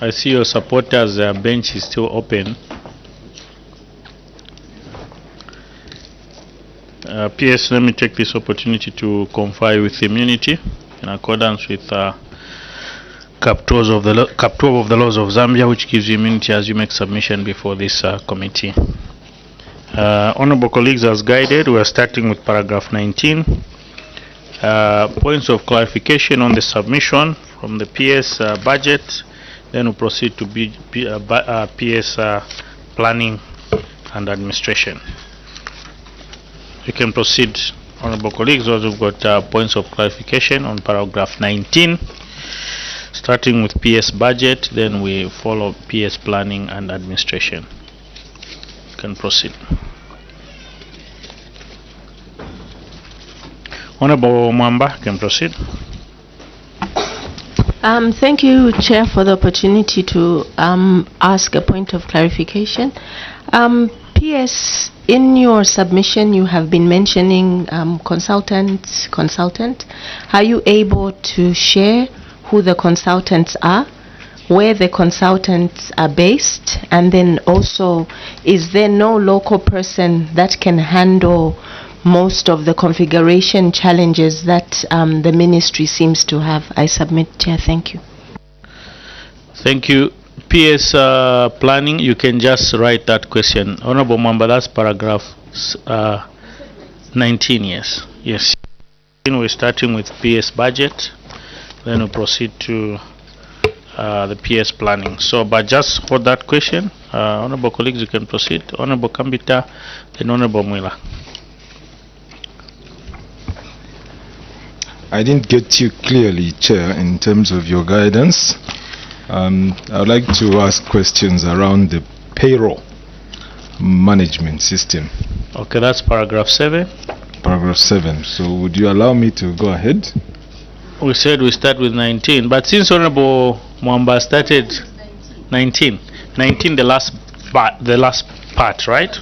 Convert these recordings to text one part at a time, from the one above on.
I see your supporters' bench is still open. PS, let me take this opportunity to confer with immunity in accordance with Cap 12 of the laws of Zambia, which gives you immunity as you make submission before this committee. Honorable colleagues, as guided, we are starting with paragraph 19. Points of clarification on the submission from the PS budget. Then we'll proceed to PS planning and administration. You can proceed, honorable colleagues. Those who've got points of clarification on paragraph 19, starting with PS budget, then we follow PS planning and administration. You can proceed. Honorable Mwamba, can proceed. Thank you, Chair, for the opportunity to ask a point of clarification. PS, in your submission, you have been mentioning consultant. Are you able to share who the consultants are, where the consultants are based, and then also, is there no local person that can handle most of the configuration challenges that the ministry seems to have? I submit, Chair. Thank you. Thank you. PS planning, you can just write that question. Honorable Member, that's paragraph 19, yes. Yes. We're starting with PS budget, then we'll proceed to the PS planning. So, but just hold that question. Honorable colleagues, you can proceed. Honorable Kambita, then Honorable Mwila. I didn't get you clearly, Chair, in terms of your guidance. I would like to ask questions around the payroll management system. Okay, that's paragraph 7. Paragraph 7. So would you allow me to go ahead? We said we start with 19, but since Honorable Mwamba started 19, the last part, right?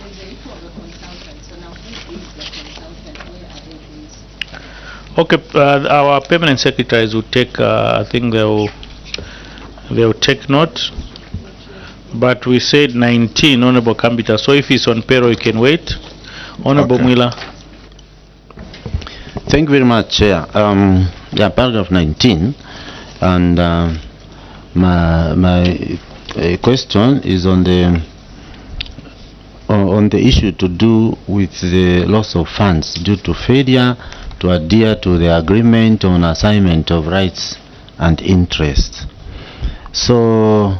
Okay, our permanent secretaries will take, I think they'll take note, but we said 19, Honorable Kambita, so if it's on payroll, you can wait. Honorable Mwila. Thank you very much, Chair. Yeah, paragraph 19, and my question is on the issue to do with the loss of funds due to failure to adhere to the agreement on assignment of rights and interest. So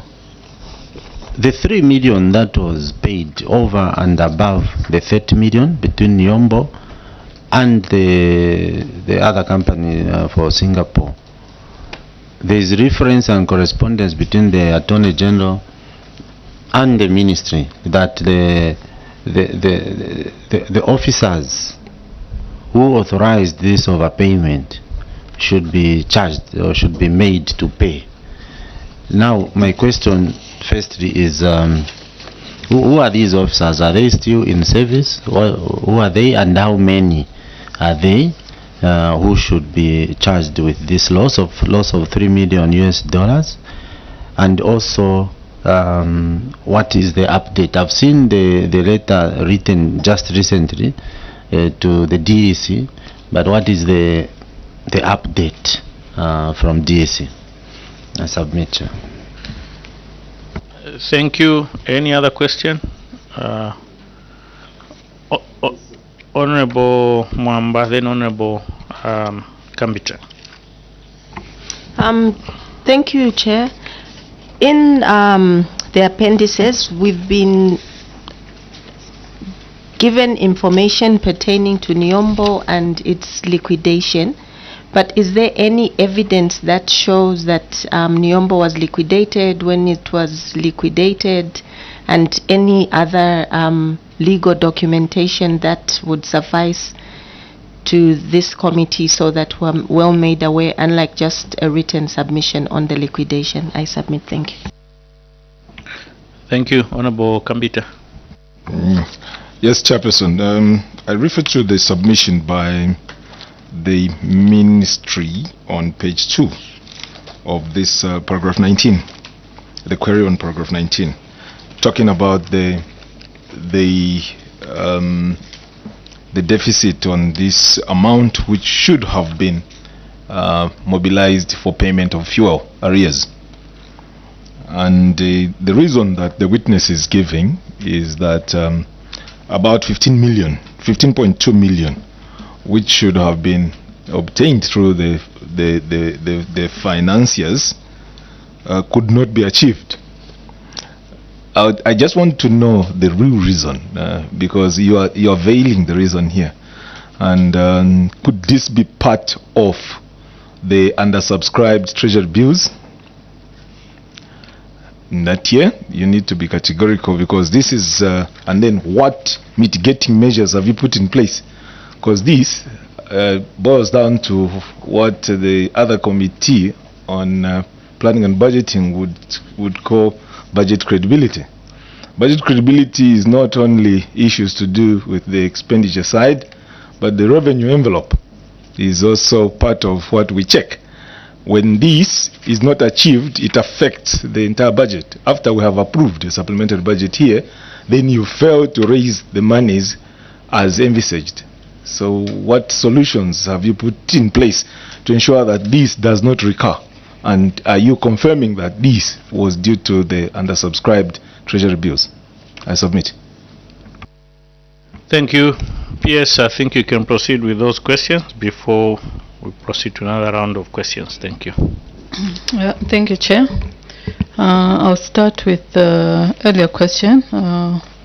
the 3 million that was paid over and above the 30 million between Nyombo and the other company for Singapore, there is reference and correspondence between the Attorney General and the ministry that the officers who authorized this overpayment should be charged or should be made to pay. Now, my question firstly is, who are these officers? Are they still in service? Who are they, and how many are they who should be charged with this loss of $3 million US? And also, what is the update? I've seen the letter written just recently to the DEC, but what is the update from DEC? I submit. Thank you. Any other question? Honorable Mwamba, then Honorable Kambita. Thank you, Chair. In the appendices, we've been given information pertaining to Nyombo and its liquidation, but is there any evidence that shows that Nyombo was liquidated, when it was liquidated, and any other legal documentation that would suffice to this committee so that we're well made aware, unlike just a written submission on the liquidation? I submit. Thank you. Thank you. Honorable Kambita. Yes, Chairperson. I refer to the submission by the ministry on page 2 of this paragraph 19. the query on paragraph 19, talking about the deficit on this amount which should have been mobilized for payment of fuel arrears. And the reason that the witness is giving is that about 15.2 million, which should have been obtained through the financiers, could not be achieved. I just want to know the real reason, because you are veiling the reason here. And could this be part of the undersubscribed treasury bills? Not here. You need to be categorical, because this is and then what mitigating measures have you put in place? Because this boils down to what the other committee on planning and budgeting would call budget credibility. Budget credibility is not only issues to do with the expenditure side, but the revenue envelope is also part of what we check. When this is not achieved, it affects the entire budget. After we have approved a supplementary budget here, then you fail to raise the monies as envisaged. So what solutions have you put in place to ensure that this does not recur? And are you confirming that this was due to the undersubscribed treasury bills? I submit. Thank you. PS, I think you can proceed with those questions before we proceed to another round of questions. Thank you. Thank you, Chair. I'll start with the earlier question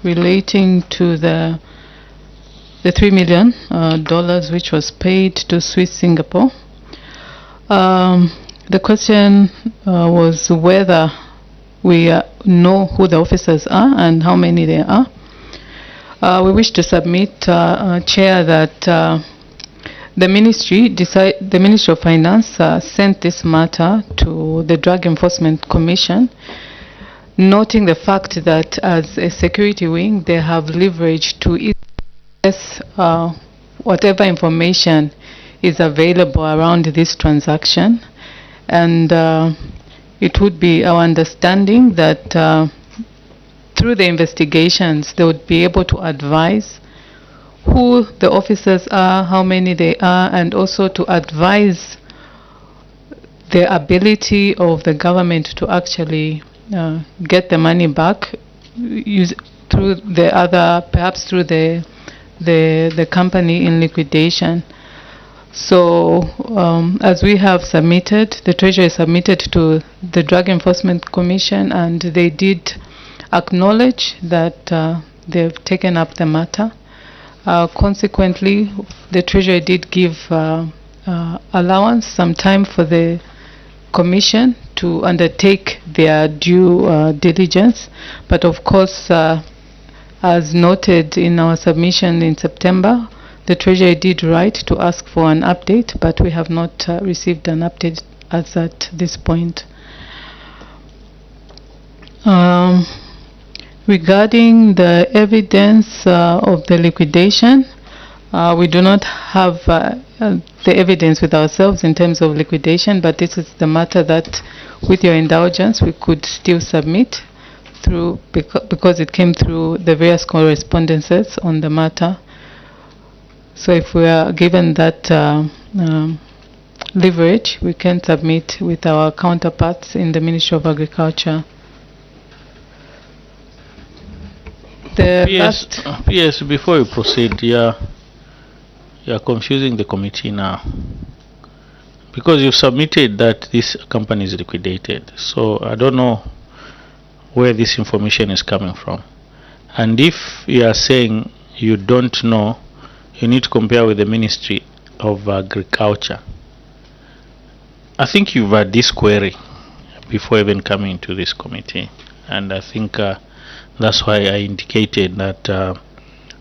relating to the $3 million which was paid to Swiss Singapore. The question was whether we know who the officers are and how many there are. We wish to submit, Chair, that the Ministry of Finance sent this matter to the Drug Enforcement Commission, noting the fact that as a security wing, they have leverage to access whatever information is available around this transaction. And it would be our understanding that through the investigations, they would be able to advise who the officers are, how many they are, and also to advise the ability of the government to actually get the money back through the other, perhaps through the company in liquidation. So as we have submitted, the Treasury submitted to the Drug Enforcement Commission, and they did acknowledge that they've taken up the matter. Consequently, the Treasury did give allowance, some time for the Commission to undertake their due diligence. But of course, as noted in our submission in September, the Treasury did write to ask for an update, but we have not received an update as at this point. Regarding the evidence of the liquidation, we do not have the evidence with ourselves in terms of liquidation, but this is the matter that, with your indulgence, we could still submit through, because it came through the various correspondences on the matter. So if we are given that leverage, we can submit with our counterparts in the Ministry of Agriculture. Yes, before you proceed, you're confusing the committee now, because you submitted that this company is liquidated. So I don't know where this information is coming from. And if you are saying you don't know, you need to compare with the Ministry of Agriculture. I think you've had this query before even coming to this committee, and I think that's why I indicated that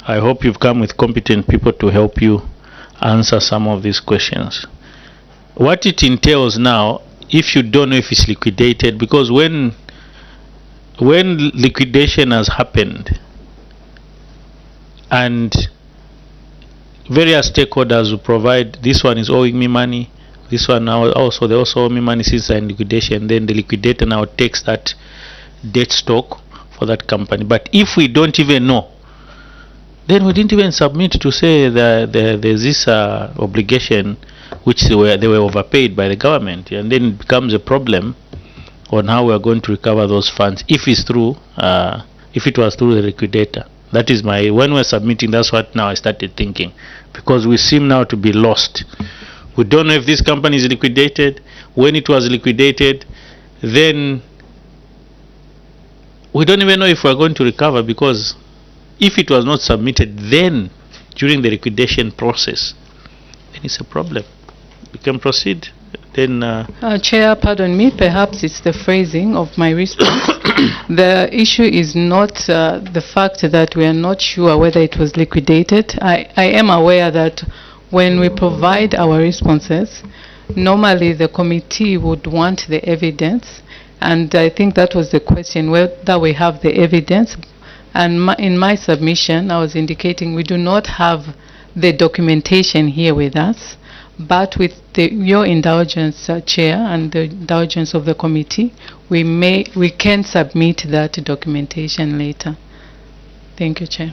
I hope you've come with competent people to help you answer some of these questions. What it entails now, if you don't know if it's liquidated, because when liquidation has happened and various stakeholders will provide, this one is owing me money, This one now also, they also owe me money since I'm in liquidation. Then the liquidator now takes that debt stock for that company. But if we don't even know, then we didn't even submit to say that there's this obligation which they were overpaid by the government, and then it becomes a problem on how we are going to recover those funds if it's through if it was through the liquidator. That is my, when we're submitting, that's what now I started thinking, because we seem now to be lost. We don't know if this company is liquidated. When it was liquidated, then we don't even know if we're going to recover, because if it was not submitted then during the liquidation process, then it's a problem. We can proceed. Then Chair, pardon me, perhaps it's the phrasing of my response. The issue is not the fact that we are not sure whether it was liquidated. I am aware that when we provide our responses, normally the committee would want the evidence, and I think that was the question, whether we have the evidence. And in my submission, I was indicating we do not have the documentation here with us, but with your indulgence, Chair, and the indulgence of the committee, we can submit that documentation later. Thank you, Chair.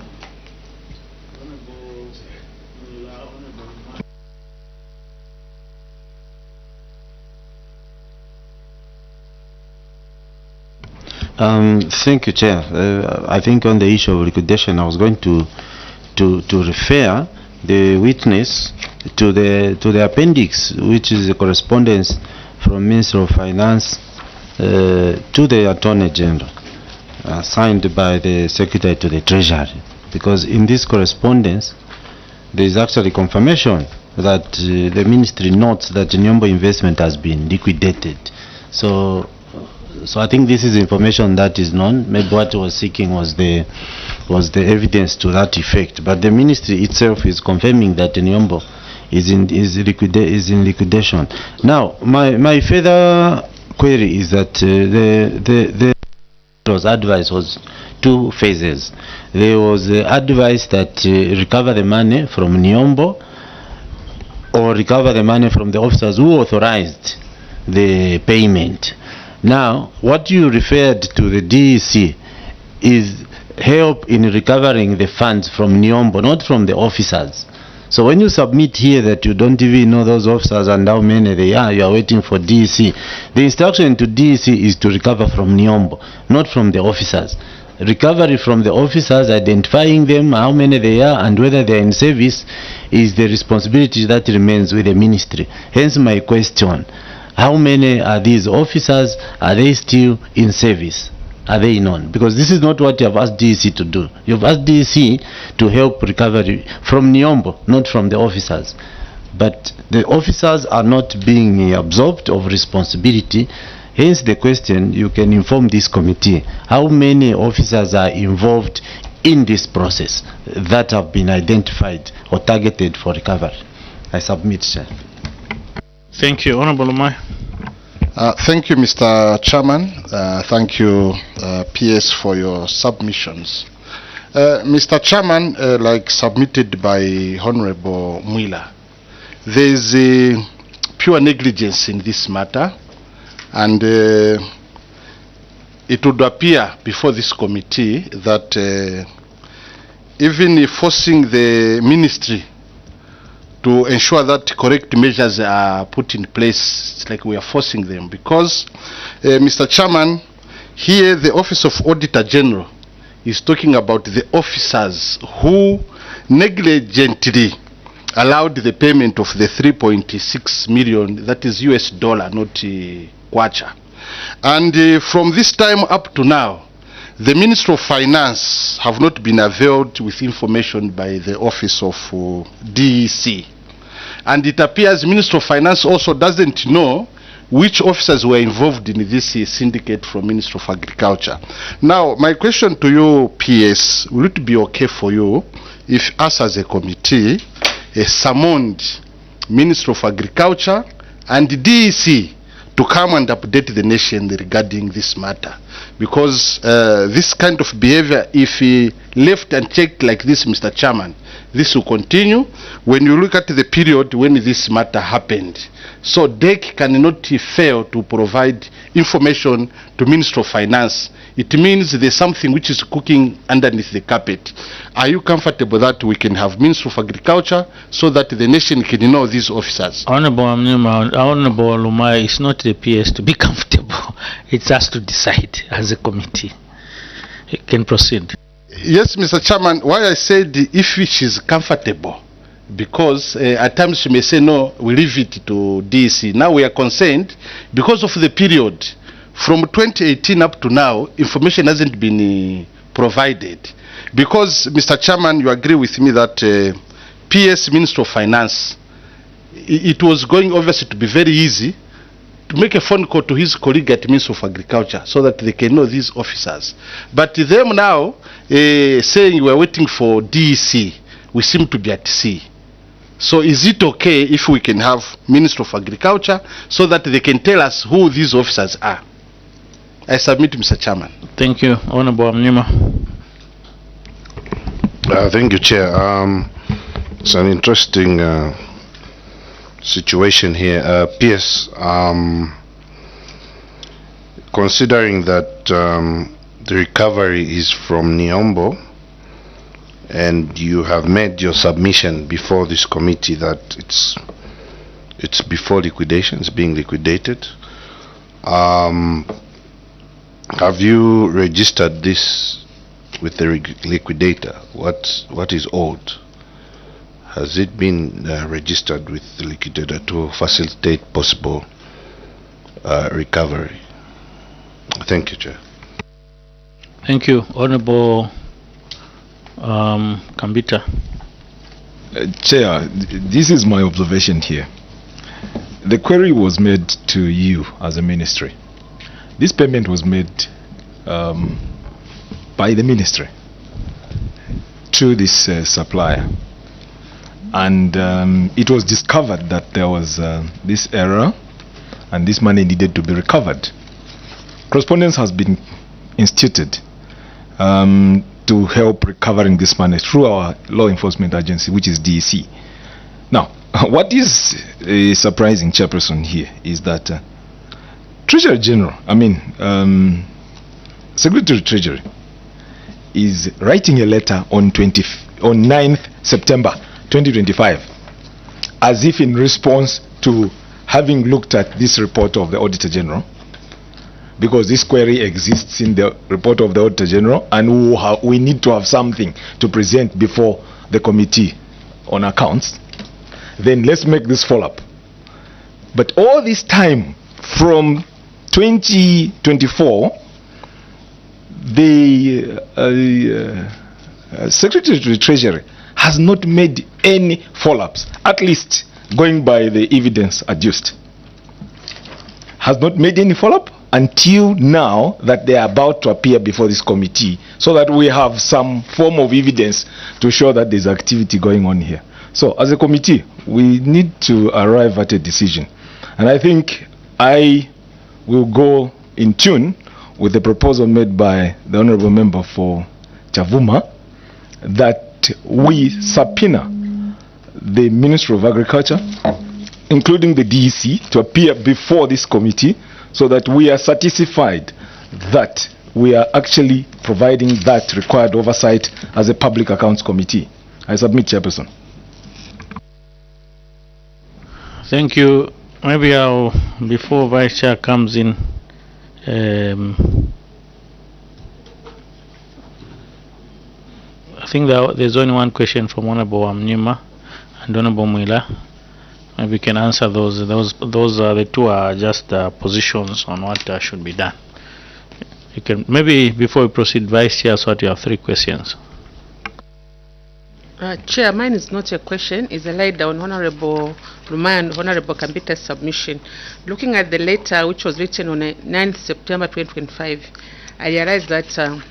Thank you, Chair. I think on the issue of liquidation, I was going to refer the witness to the appendix, which is a correspondence from Minister of Finance to the Attorney General, signed by the Secretary to the Treasury. Because in this correspondence, there is actually confirmation that the Ministry notes that Nyombo investment has been liquidated. So I think this is information that is known. Maybe what I was seeking was the evidence to that effect. But the Ministry itself is confirming that Nyombo is in liquidation. Now, my further query is that the advice was two phases. There was advice that recover the money from Nyombo or recover the money from the officers who authorized the payment. Now, what you referred to the DEC is help in recovering the funds from Nyombo, not from the officers. So when you submit here that you don't even know those officers and how many they are, you are waiting for DEC. The instruction to DEC is to recover from Nyombo, not from the officers. Recovery from the officers, identifying them, how many they are, and whether they are in service is the responsibility that remains with the Ministry. Hence my question. How many are these officers? Are they still in service? Are they known? Because this is not what you have asked DEC to do. You have asked DEC to help recovery from Nyombo, not from the officers. But the officers are not being absolved of responsibility. Hence the question, you can inform this committee. How many officers are involved in this process that have been identified or targeted for recovery? I submit, Chair. thank you, Honorable Umai. Thank you, Mr. Chairman. Thank you, PS, for your submissions. Mr. Chairman, like submitted by Honorable Mwila, there is a pure negligence in this matter, and it would appear before this committee that even forcing the ministry to ensure that correct measures are put in place, it's like we are forcing them. Because, Mr. Chairman, here the Office of Auditor General is talking about the officers who negligently allowed the payment of the 3.6 million, that is US dollar, not kwacha. And from this time up to now, the Minister of Finance have not been availed with information by the Office of DEC. And it appears the Minister of Finance also doesn't know which officers were involved in this syndicate from Minister of Agriculture. Now, my question to you, PS, will it be okay for you if us as a committee summoned Minister of Agriculture and DEC to come and update the nation regarding this matter. Because this kind of behavior, if left unchecked like this, Mr. Chairman, this will continue. When you look at the period when this matter happened, so DEC cannot fail to provide information to Minister of Finance. It means there's something which is cooking underneath the carpet. Are you comfortable that we can have Minister of Agriculture so that the nation can know these officers? Honorable Lumai, it's not the PS to be comfortable. It's us to decide as a committee. You can proceed. Yes, Mr. Chairman, why I said if she is comfortable, because at times she may say no, we leave it to DEC. Now we are concerned because of the period from 2018 up to now, information hasn't been provided. Because, Mr. Chairman, you agree with me that PS Minister of Finance, it was going obviously to be very easy to make a phone call to his colleague at Minister of Agriculture so that they can know these officers. But them now saying we are waiting for DEC, we seem to be at sea. So is it okay if we can have Minister of Agriculture so that they can tell us who these officers are? I submit, Mr. Chairman. Thank you. Honorable Mnyuma. Thank you, Chair. It's an interesting situation here. PS, considering that the recovery is from Niombo, and you have made your submission before this committee that it's before liquidation, it's being liquidated. Have you registered this with the liquidator? What is owed? Has it been registered with the liquidator to facilitate possible recovery? Thank you, Chair. Thank you. Honorable Kambita. Chair, this is my observation here. The query was made to you as a ministry. This payment was made by the ministry to this supplier, and it was discovered that there was this error and this money needed to be recovered. Correspondence has been instituted to help recovering this money through our law enforcement agency, which is DEC. Now, what is surprising, Chairperson, here is that Treasury General, Secretary Treasury, is writing a letter on 9th September 2025, as if in response to having looked at this report of the Auditor General, because this query exists in the report of the Auditor General, and we need to have something to present before the committee on accounts. Then let's make this follow-up. But all this time from 2024, the Secretary to the Treasury has not made any follow-ups, at least going by the evidence adduced. Has not made any follow-up until now that they are about to appear before this committee, so that we have some form of evidence to show that there's activity going on here. So as a committee, we need to arrive at a decision. And I think I will go in tune with the proposal made by the Honorable Member for Chavuma that we subpoena the Ministry of Agriculture, including the DEC, to appear before this committee so that we are satisfied that we are actually providing that required oversight as a public accounts committee. I submit, Chairperson. Thank you. Maybe I'll, before Vice Chair comes in, I think there's only one question from Honorable Mnyuma and Honorable Mwila. Maybe we can answer those. Those are the two are just positions on what should be done. You can maybe before we proceed, Vice Chair, so you have 3 questions. Chair, mine is not a question, it's a lie down Honorable Lumai and Honorable Kambita's submission. Looking at the letter which was written on 9th September 2025, I realized that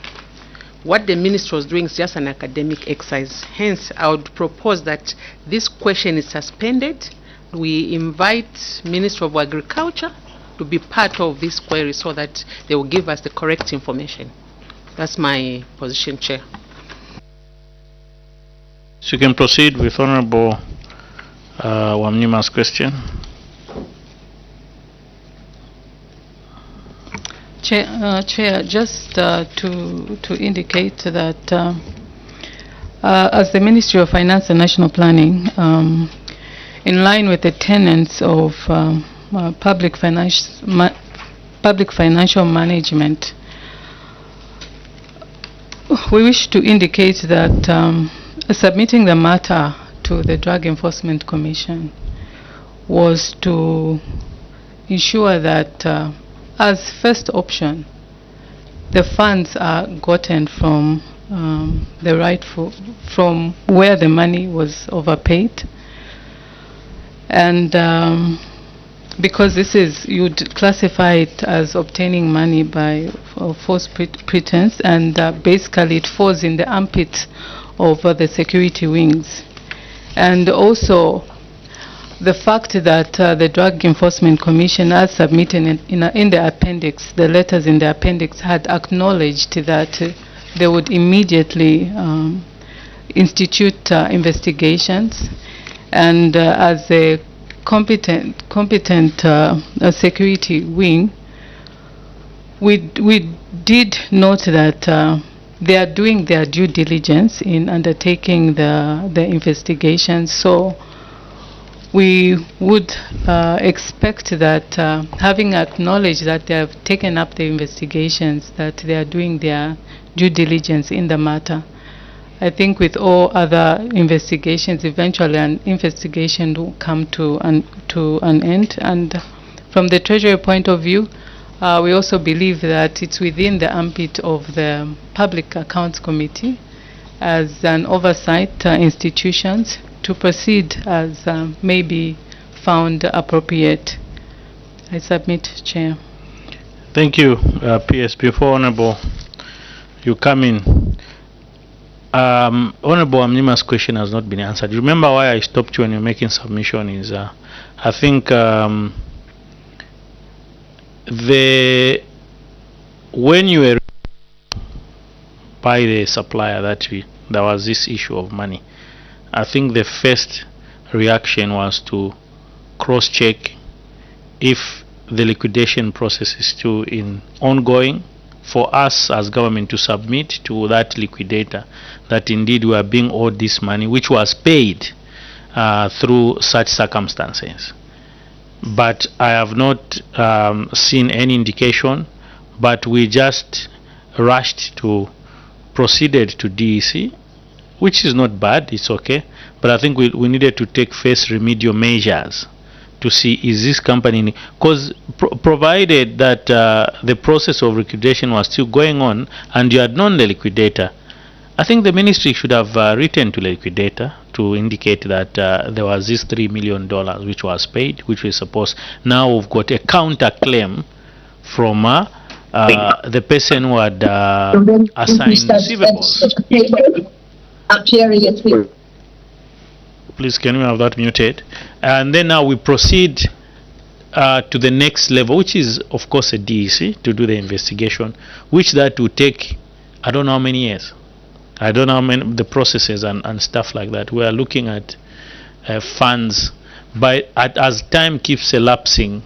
what the minister was doing is just an academic exercise. Hence, I would propose that this question is suspended. We invite Minister of Agriculture to be part of this query so that they will give us the correct information. That's my position, Chair. So you can proceed with Honorable Wamnyima's question. Chair, just to indicate that as the Ministry of Finance and National Planning, in line with the tenets of public financial management, we wish to indicate that submitting the matter to the Drug Enforcement Commission was to ensure that as first option, the funds are gotten from the rightful, from where the money was overpaid, and because this is, you'd classify it as obtaining money by false pretense, and basically it falls in the armpit of the security wings. And also the fact that the Drug Enforcement Commission, as submitted in the appendix, the letters in the appendix had acknowledged that they would immediately institute investigations, and as a competent security wing, we did note that they are doing their due diligence in undertaking the investigation. So we would expect that, having acknowledged that they have taken up the investigations, that they are doing their due diligence in the matter. I think with all other investigations, eventually an investigation will come to an end. And from the Treasury point of view, we also believe that it's within the ambit of the Public Accounts Committee as an oversight institutions to proceed as may be found appropriate. I submit, Chair. Thank you, PS. Before Honorable, you come in. Honorable Wamnyima's question has not been answered. You remember why I stopped you when you're making submission is, I think when you were by the supplier that there was this issue of money, I think the first reaction was to cross-check if the liquidation process is still ongoing, for us as government to submit to that liquidator that indeed we are being owed this money, which was paid through such circumstances. But I have not seen any indication, but we just rushed to proceeded to DEC, which is not bad, it's okay, but I think we needed to take first remedial measures to see, is this company, because provided that the process of liquidation was still going on and you had known the liquidator, I think the ministry should have written to the liquidator to indicate that there was this $3 million which was paid, which we supposed. Now we've got a counter claim from the person who had assigned receivables. Please, can we have that muted? And then now we proceed to the next level, which is of course a DEC, to do the investigation, which that will take, I don't know how many years. I don't know how many, the processes and stuff like that. We are looking at funds, but as time keeps elapsing,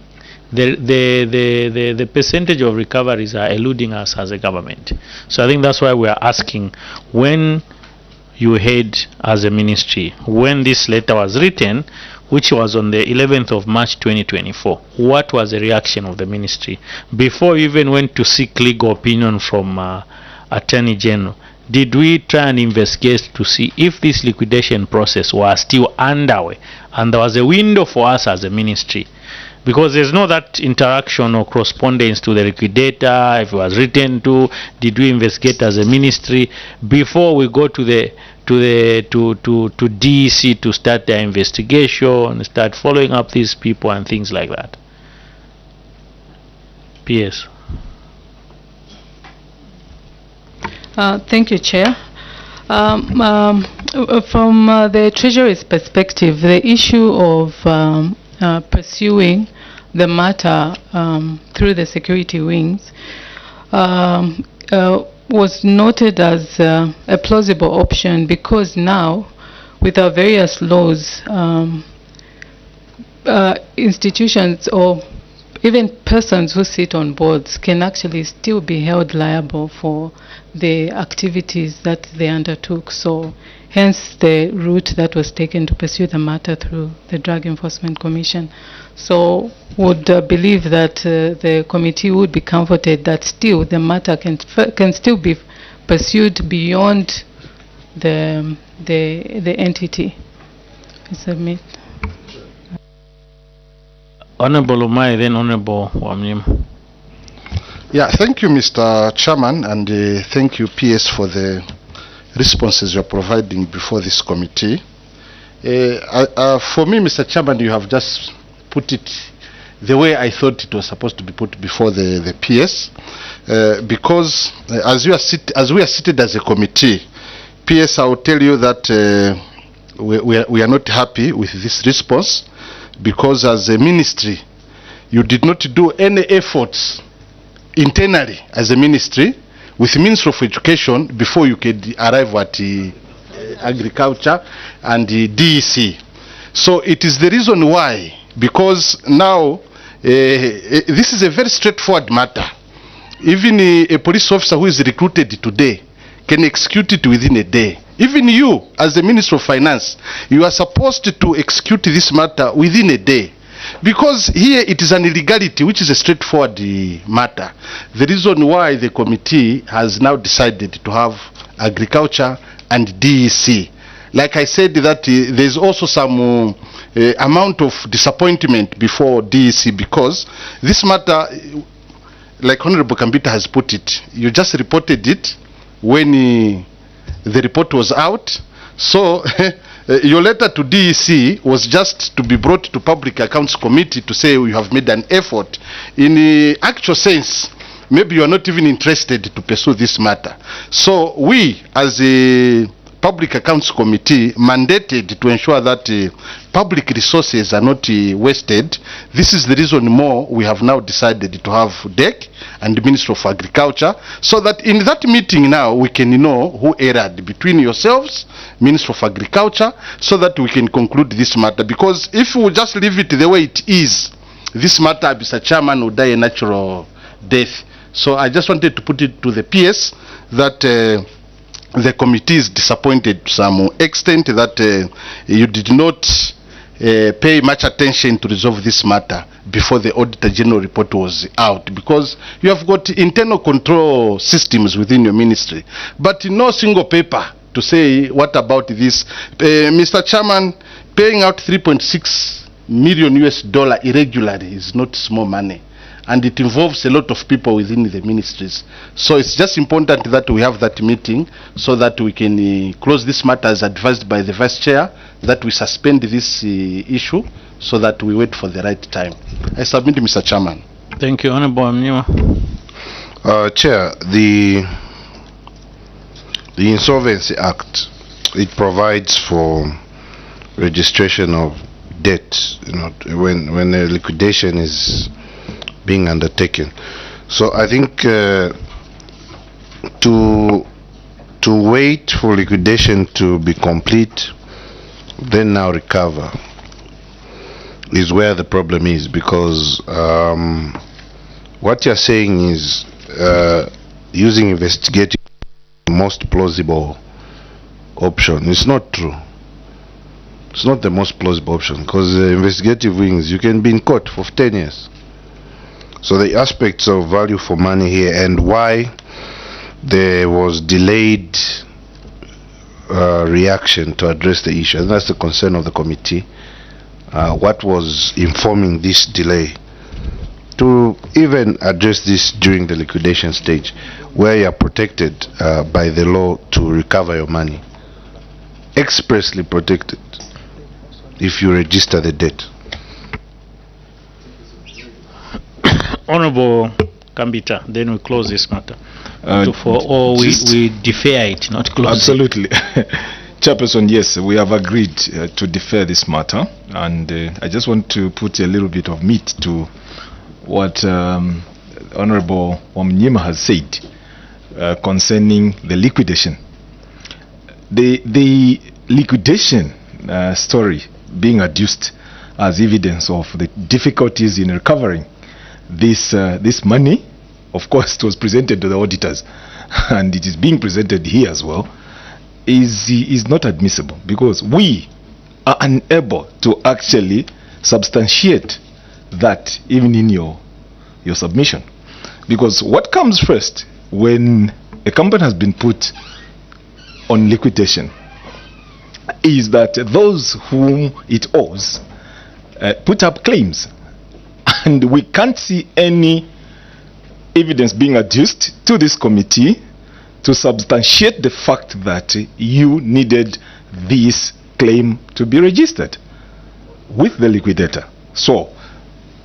the percentage of recoveries are eluding us as a government. So I think that's why we are asking, when you had as a ministry, when this letter was written, which was on the 11th of March 2024, what was the reaction of the ministry? Before you even went to seek legal opinion from Attorney General, did we try and investigate to see if this liquidation process was still underway? And there was a window for us as a ministry, because there's no that interaction or correspondence to the liquidator. If it was written to, did we investigate as a ministry before we go to the to DEC to start their investigation, start following up these people and things like that? PS. Thank you, Chair. From the Treasury's perspective, the issue of pursuing the matter through the security wings was noted as a plausible option, because now, with our various laws, institutions or even persons who sit on boards can actually still be held liable for the activities that they undertook. So hence the route that was taken to pursue the matter through the Drug Enforcement Commission. So would believe that the committee would be comforted that still the matter can still be pursued beyond the entity. Submit. Honorable Umai, then Honorable Wamnyima. Yeah, thank you, Mr. Chairman, and thank you, PS, for the responses you're providing before this committee. For me, Mr. Chairman, you have just put it the way I thought it was supposed to be put before the PS, because as we are seated as a committee, PS, I will tell you that we are not happy with this response, because as a ministry, you did not do any efforts internally as a ministry with the Ministry of Education before you could arrive at agriculture and the DEC. So it is the reason why, because now this is a very straightforward matter. Even a police officer who is recruited today can execute it within a day. Even you, as the Minister of Finance, you are supposed to execute this matter within a day. Because here it is an illegality, which is a straightforward matter. The reason why the committee has now decided to have agriculture and DEC. Like I said, that there's also some amount of disappointment before DEC, because this matter, like Honorable Kambita has put it, you just reported it when the report was out. So your letter to DEC was just to be brought to Public Accounts Committee to say you have made an effort. In the actual sense, maybe you are not even interested to pursue this matter. So we, as a Public Accounts Committee, mandated to ensure that public resources are not wasted. This is the reason more we have now decided to have DEC and the Ministry of Agriculture, so that in that meeting now we can know who erred between yourselves, Ministry of Agriculture, so that we can conclude this matter. Because if we just leave it the way it is, this matter, Mr. Chairman, will die a natural death. So I just wanted to put it to the PS that the committee is disappointed to some extent that you did not pay much attention to resolve this matter before the Auditor General report was out, because you have got internal control systems within your ministry, but no single paper to say what about this. Mr. Chairman, paying out $3.6 million irregularly is not small money, and it involves a lot of people within the ministries. So it's just important that we have that meeting so that we can close this matter as advised by the Vice Chair, that we suspend this issue so that we wait for the right time. I submit, Mr. Chairman. Thank you, Honorable Amniwa. Chair, the Insolvency Act, it provides for registration of debt, when a liquidation is being undertaken. So I think to wait for liquidation to be complete, then now recover, is where the problem is, because what you're saying is using investigating the most plausible option. It's not true. It's not the most plausible option, because investigative wings, you can be in court for 10 years. So the aspects of value for money here and why there was delayed reaction to address the issue, and that's the concern of the committee. What was informing this delay to even address this during the liquidation stage, where you are protected by the law to recover your money, expressly protected if you register the debt. Honorable Kambita, then we close this matter. We defer it, not close absolutely. Chairperson, yes, we have agreed to defer this matter, and I just want to put a little bit of meat to what Honorable Wamnyima has said concerning the liquidation. The liquidation story being adduced as evidence of the difficulties in recovering this money, of course, it was presented to the auditors, and it is being presented here as well, is not admissible, because we are unable to actually substantiate that even in your submission. Because what comes first when a company has been put on liquidation is that those whom it owes put up claims, and we can't see any evidence being adduced to this committee to substantiate the fact that you needed this claim to be registered with the liquidator. So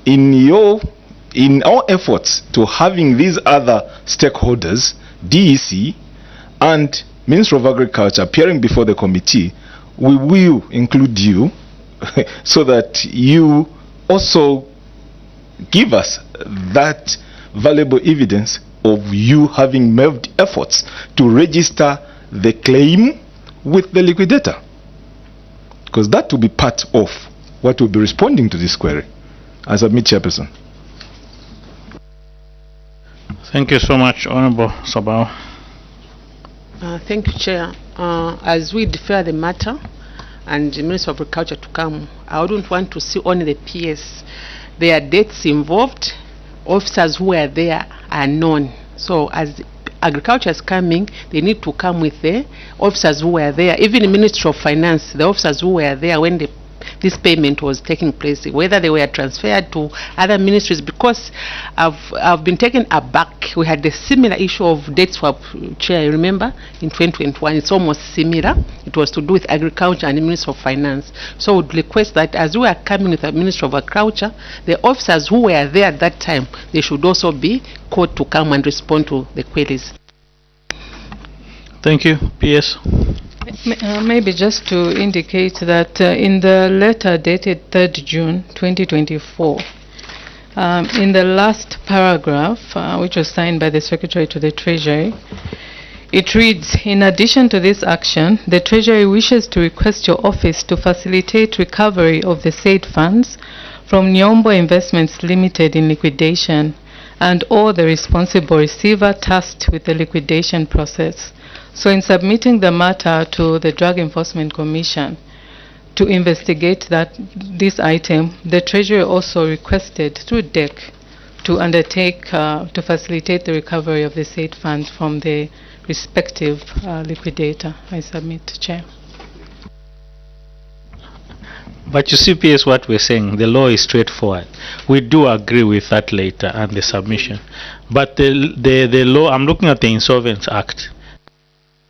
in our efforts to having these other stakeholders, DEC and Ministry of Agriculture, appearing before the committee, we will include you so that you also give us that valuable evidence of you having made efforts to register the claim with the liquidator, because that will be part of what will be responding to this query. I submit, Chairperson. Thank you so much, Honorable Sabao. Thank you, Chair. As we defer the matter and the Minister of Agriculture to come, I wouldn't want to see only the PS. There are dates involved. Officers who are there are known. So as agriculture is coming, they need to come with the officers who were there. Even the Ministry of Finance, the officers who were there when this payment was taking place, whether they were transferred to other ministries, because I've been taken aback. We had a similar issue of date swap, Chair, I remember, in 2021. It's almost similar. It was to do with agriculture and the Ministry of Finance. So I would request that as we are coming with the Ministry of Agriculture, the officers who were there at that time, they should also be called to come and respond to the queries. Thank you. PS. Maybe just to indicate that in the letter dated 3rd June 2024, in the last paragraph, which was signed by the Secretary to the Treasury, it reads, in addition to this action, the Treasury wishes to request your office to facilitate recovery of the said funds from Nyombo Investments Limited in liquidation and or the responsible receiver tasked with the liquidation process. So in submitting the matter to the Drug Enforcement Commission to investigate this item, the Treasury also requested through DEC to undertake to facilitate the recovery of the said funds from the respective liquidator. I submit, Chair. But you see, PS, what we're saying, the law is straightforward. We do agree with that later and the submission. But the law, I'm looking at the Insolvency Act.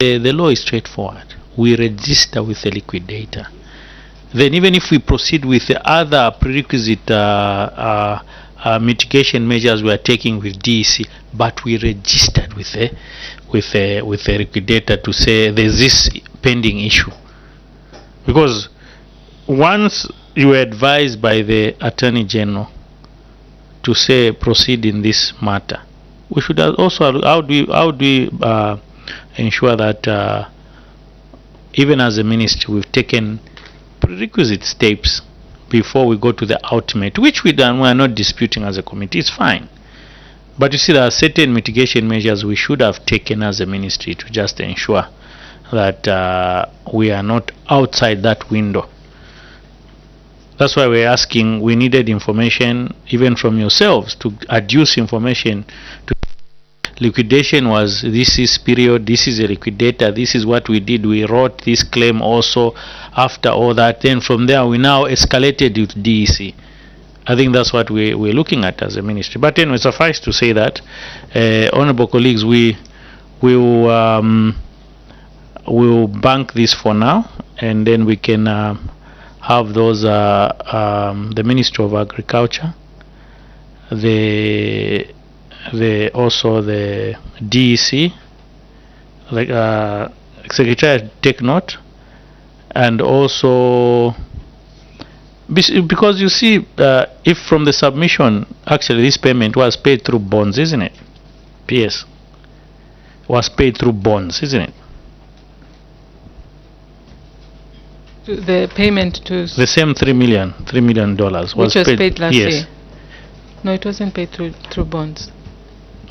The law is straightforward. We register with the liquidator. Then even if we proceed with the other prerequisite mitigation measures we are taking with DEC, but we registered with the liquidator to say there's this pending issue. Because once you were advised by the Attorney General to say proceed in this matter, we should also, how do we ensure that even as a ministry we've taken prerequisite steps before we go to the ultimate, which we are not disputing as a committee. It's fine. But you see, there are certain mitigation measures we should have taken as a ministry to just ensure that we are not outside that window. That's why we're asking, we needed information even from yourselves to adduce information to liquidation was this is period, this is a liquidator, this is what we did, we wrote this claim also after all that. Then from there we now escalated with DEC. I think that's what we're looking at as a ministry. But anyway, suffice to say that, honorable colleagues, we will bank this for now, and then we can have those the Ministry of Agriculture, also the DEC, like Secretary take note, And also, because you see, if from the submission, actually this payment was paid through bonds, isn't it? PS was paid through bonds, isn't it? The payment to... The same $3 million was which was paid last yes. year. No, it wasn't paid through bonds.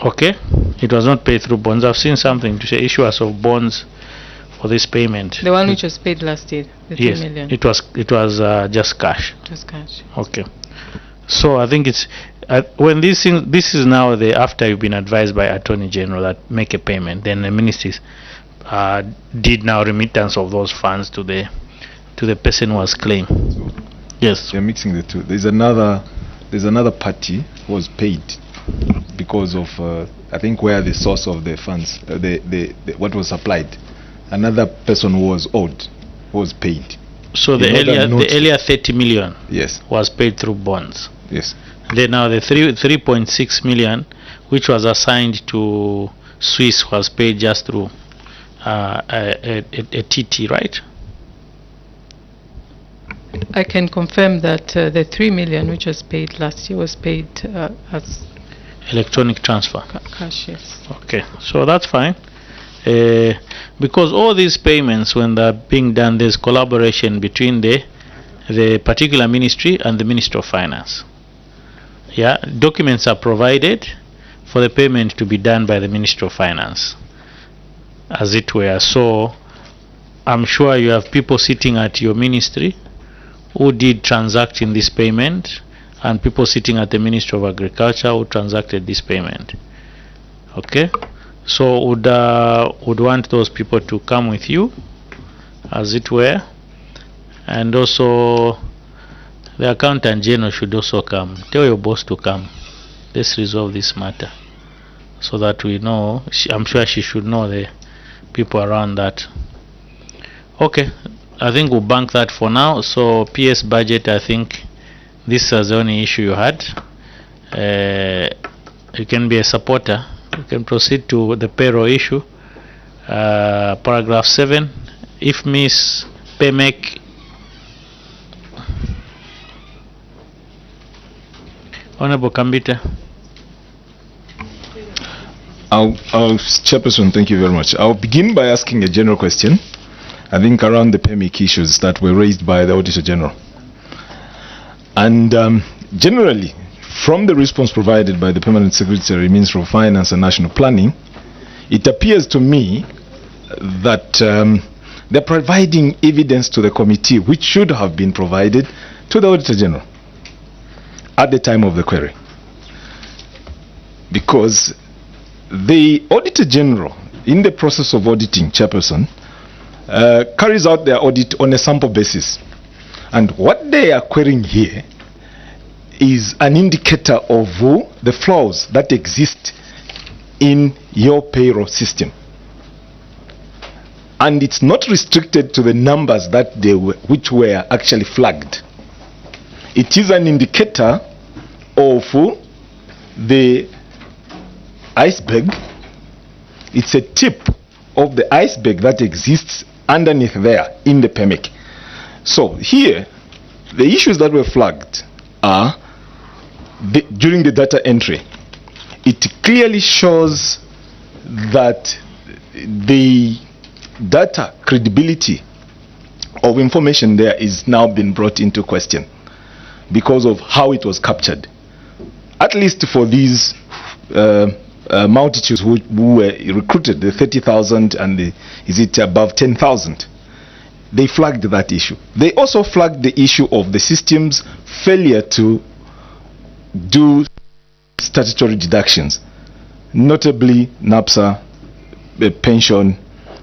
Okay, it was not paid through bonds. I've seen something to say issuance of bonds for this payment. The one which was paid last year, the yes, 3 million. it was just cash. Just cash. Okay, so I think it's when this is now after you've been advised by Attorney General that make a payment, then the ministries did now remittance of those funds to the person who has claimed. Yes, they're mixing the two. There's another party who was paid because of I think where the source of the funds, what was supplied. Another person who was owed, who was paid. So the earlier 30 million, yes, was paid through bonds. Yes. Then now the 3.6 million, which was assigned to Swiss, was paid just through a TT, right? I can confirm that the 3 million which was paid last year was paid as electronic transfer. Cash, yes. Okay, so that's fine. Because all these payments, when they're being done, there's collaboration between the particular ministry and the Ministry of Finance. Yeah, documents are provided for the payment to be done by the Ministry of Finance, as it were. So I'm sure you have people sitting at your ministry who did transact in this payment, and people sitting at the Ministry of Agriculture who transacted this payment. Okay, so would want those people to come with you, as it were, and also the Accountant General should also come. Tell your boss to come. Let's resolve this matter so that we know. I'm sure she should know the people around that. Okay, I think we'll bank that for now. So PS budget, I think this is the only issue you had. You can be a supporter. You can proceed to the payroll issue. Paragraph 7. If Miss Pemek Honorable Kambita. Chairperson, thank you very much. I'll begin by asking a general question, I think around the PEMIC issues that were raised by the Auditor General. And generally, from the response provided by the Permanent Secretary, Minister of Finance and National Planning, it appears to me that they're providing evidence to the committee which should have been provided to the Auditor General at the time of the query. Because the Auditor General, in the process of auditing, Chairperson, carries out their audit on a sample basis. And what they are querying here is an indicator of the flaws that exist in your payroll system. And it's not restricted to the numbers that which were actually flagged. It is an indicator of the iceberg. It's a tip of the iceberg that exists underneath there in the PEMIC. So here, the issues that were flagged are during the data entry. It clearly shows that the data credibility of information there is now being brought into question because of how it was captured. At least for these multitudes who were recruited, the 30,000 and is it above 10,000, they flagged that issue. They also flagged the issue of the system's failure to do statutory deductions, notably NAPSA, pension,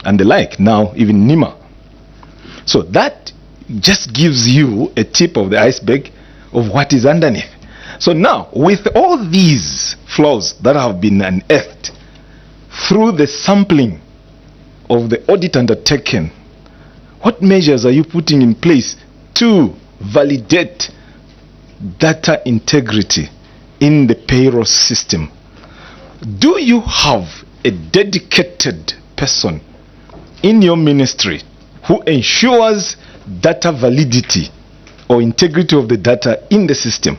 and the like, now even NIMA. So that just gives you a tip of the iceberg of what is underneath. So now, with all these flaws that have been unearthed through the sampling of the audit undertaken, what measures are you putting in place to validate data integrity in the payroll system? Do you have a dedicated person in your ministry who ensures data validity or integrity of the data in the system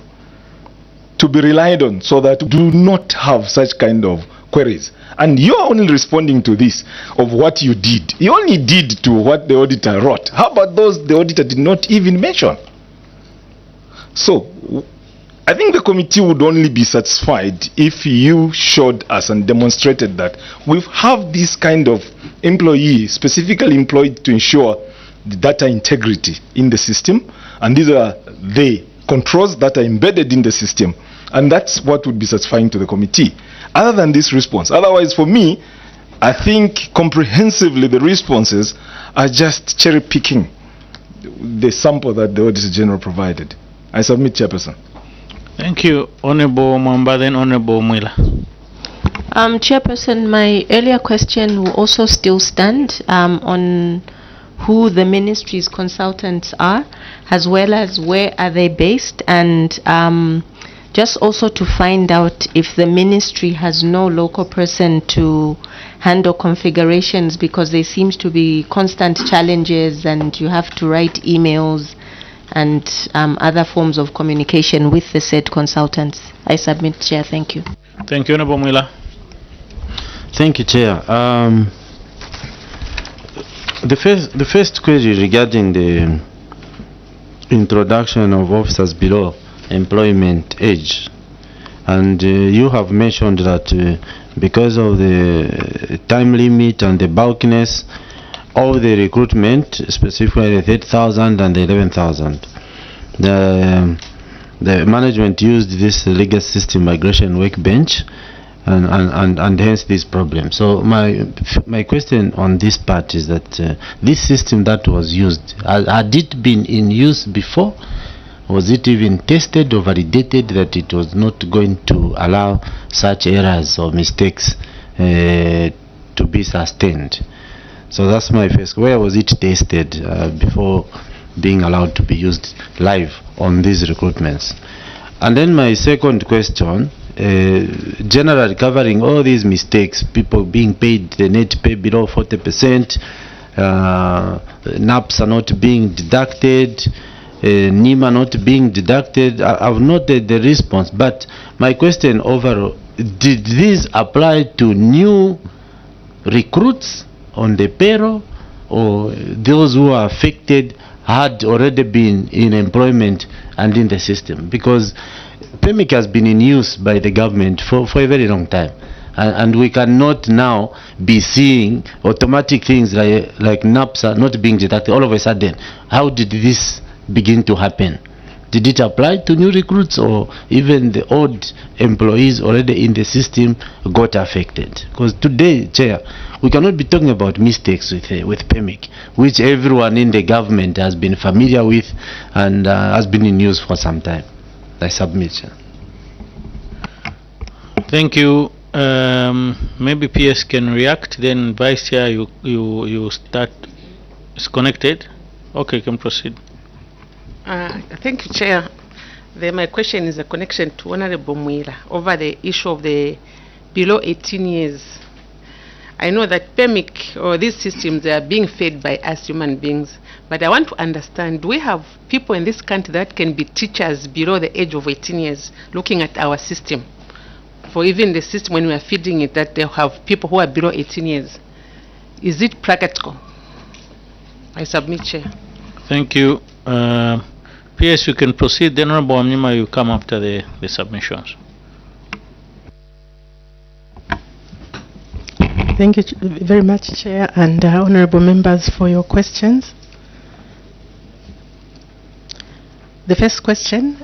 to be relied on, so that we do not have such kind of queries. And you are only responding to this of what you did. You only did to what the auditor wrote. How about those the auditor did not even mention? So I think the committee would only be satisfied if you showed us and demonstrated that we have this kind of employee specifically employed to ensure the data integrity in the system, and these are the controls that are embedded in the system, and that's what would be satisfying to the committee. Other than this response, otherwise for me, I think comprehensively the responses are just cherry picking the sample that the Auditor General provided. I submit, Chairperson. Thank you, Honorable Mwamba, then Honorable Mwila. Chairperson, my earlier question will also still stand on who the ministry's consultants are, as well as where are they based, and just also to find out if the ministry has no local person to handle configurations, because there seems to be constant challenges and you have to write emails and other forms of communication with the said consultants. I submit, Chair. Thank you. Thank you, Honorable Mwila. Thank you, Chair. The first query regarding the introduction of officers below employment age, and you have mentioned that because of the time limit and the bulkiness of the recruitment, specifically the 30,000 and the 11,000, the management used this legacy system migration workbench, and hence this problem. So my question on this part is that this system that was used, had it been in use before? Was it even tested or validated that it was not going to allow such errors or mistakes to be sustained? So that's my first. Where was it tested before being allowed to be used live on these recruitments? And then my second question, generally covering all these mistakes, people being paid the net pay below 40%, NAPs are not being deducted, NIMA not being deducted. I've noted the response, but my question overall, did this apply to new recruits on the payroll, or those who are affected had already been in employment and in the system? Because PEMIC has been in use by the government for a very long time, and we cannot now be seeing automatic things like NAPs are not being deducted all of a sudden. How did this begin to happen? Did it apply to new recruits, or even the old employees already in the system got affected? Because today, Chair, we cannot be talking about mistakes with PEMIC, which everyone in the government has been familiar with and has been in use for some time. I submit, Chair. Thank you. Maybe PS can react. Then Vice Chair, you start. It's connected. Okay, you can proceed. Thank you, Chair. My question is a connection to Honorable Mwila over the issue of the below 18 years. I know that PEMIC or these systems, they are being fed by us human beings, but I want to understand, do we have people in this country that can be teachers below the age of 18 years, looking at our system? For even the system, when we are feeding it, that they have people who are below 18 years. Is it practical? I submit, Chair. Thank you. PS, you can proceed. Then Honorable Amnima, you come after the submissions. Thank you very much, Chair, and honorable members, for your questions. The first question,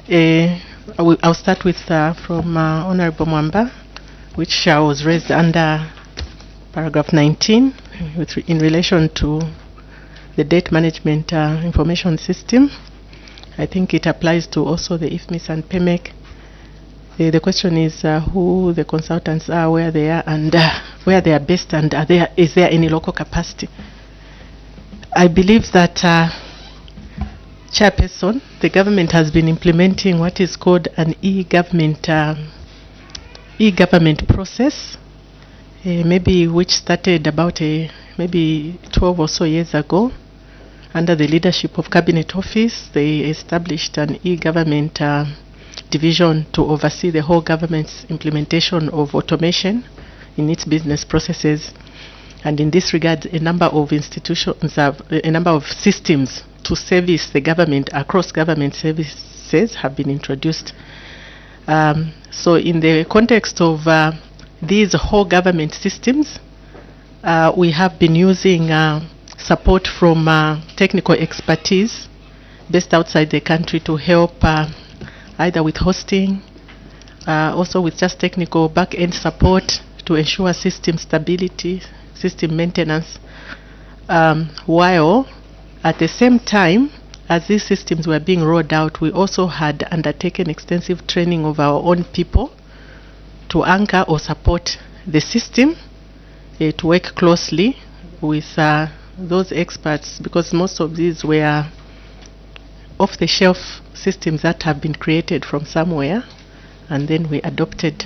I'll start with from Honorable Mwamba, which was raised under paragraph 19 in relation to the debt management information system. I think it applies to also the IFMIS and PEMIC. The question is who the consultants are, where they are, and where they are based, and is there any local capacity? I believe that, Chairperson, the government has been implementing what is called an e-government process, maybe which started about maybe 12 or so years ago. under the leadership of Cabinet Office, they established an e-government division to oversee the whole government's implementation of automation in its business processes. And in this regard, a number of institutions have, a number of systems to service the government across government services have been introduced. So in the context of these whole government systems, we have been using support from technical expertise based outside the country to help either with hosting, also with just technical back-end support to ensure system stability, system maintenance, while at the same time, as these systems were being rolled out, we also had undertaken extensive training of our own people to anchor or support the system, to work closely with those experts, because most of these were off-the-shelf systems that have been created from somewhere and then we adopted,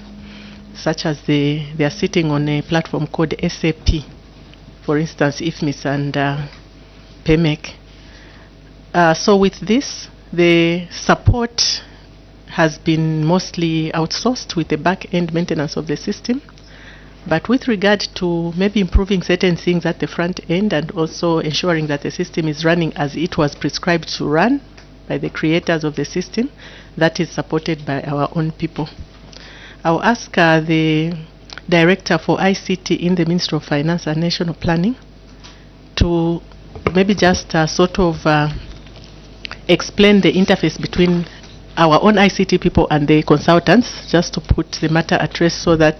such as they are sitting on a platform called SAP, for instance, IFMIS and PEMEC. So with this, the support has been mostly outsourced with the back-end maintenance of the system. But with regard to maybe improving certain things at the front end and also ensuring that the system is running as it was prescribed to run by the creators of the system, that is supported by our own people. I'll ask the Director for ICT in the Ministry of Finance and National Planning to maybe just sort of explain the interface between our own ICT people and the consultants, just to put the matter at rest so that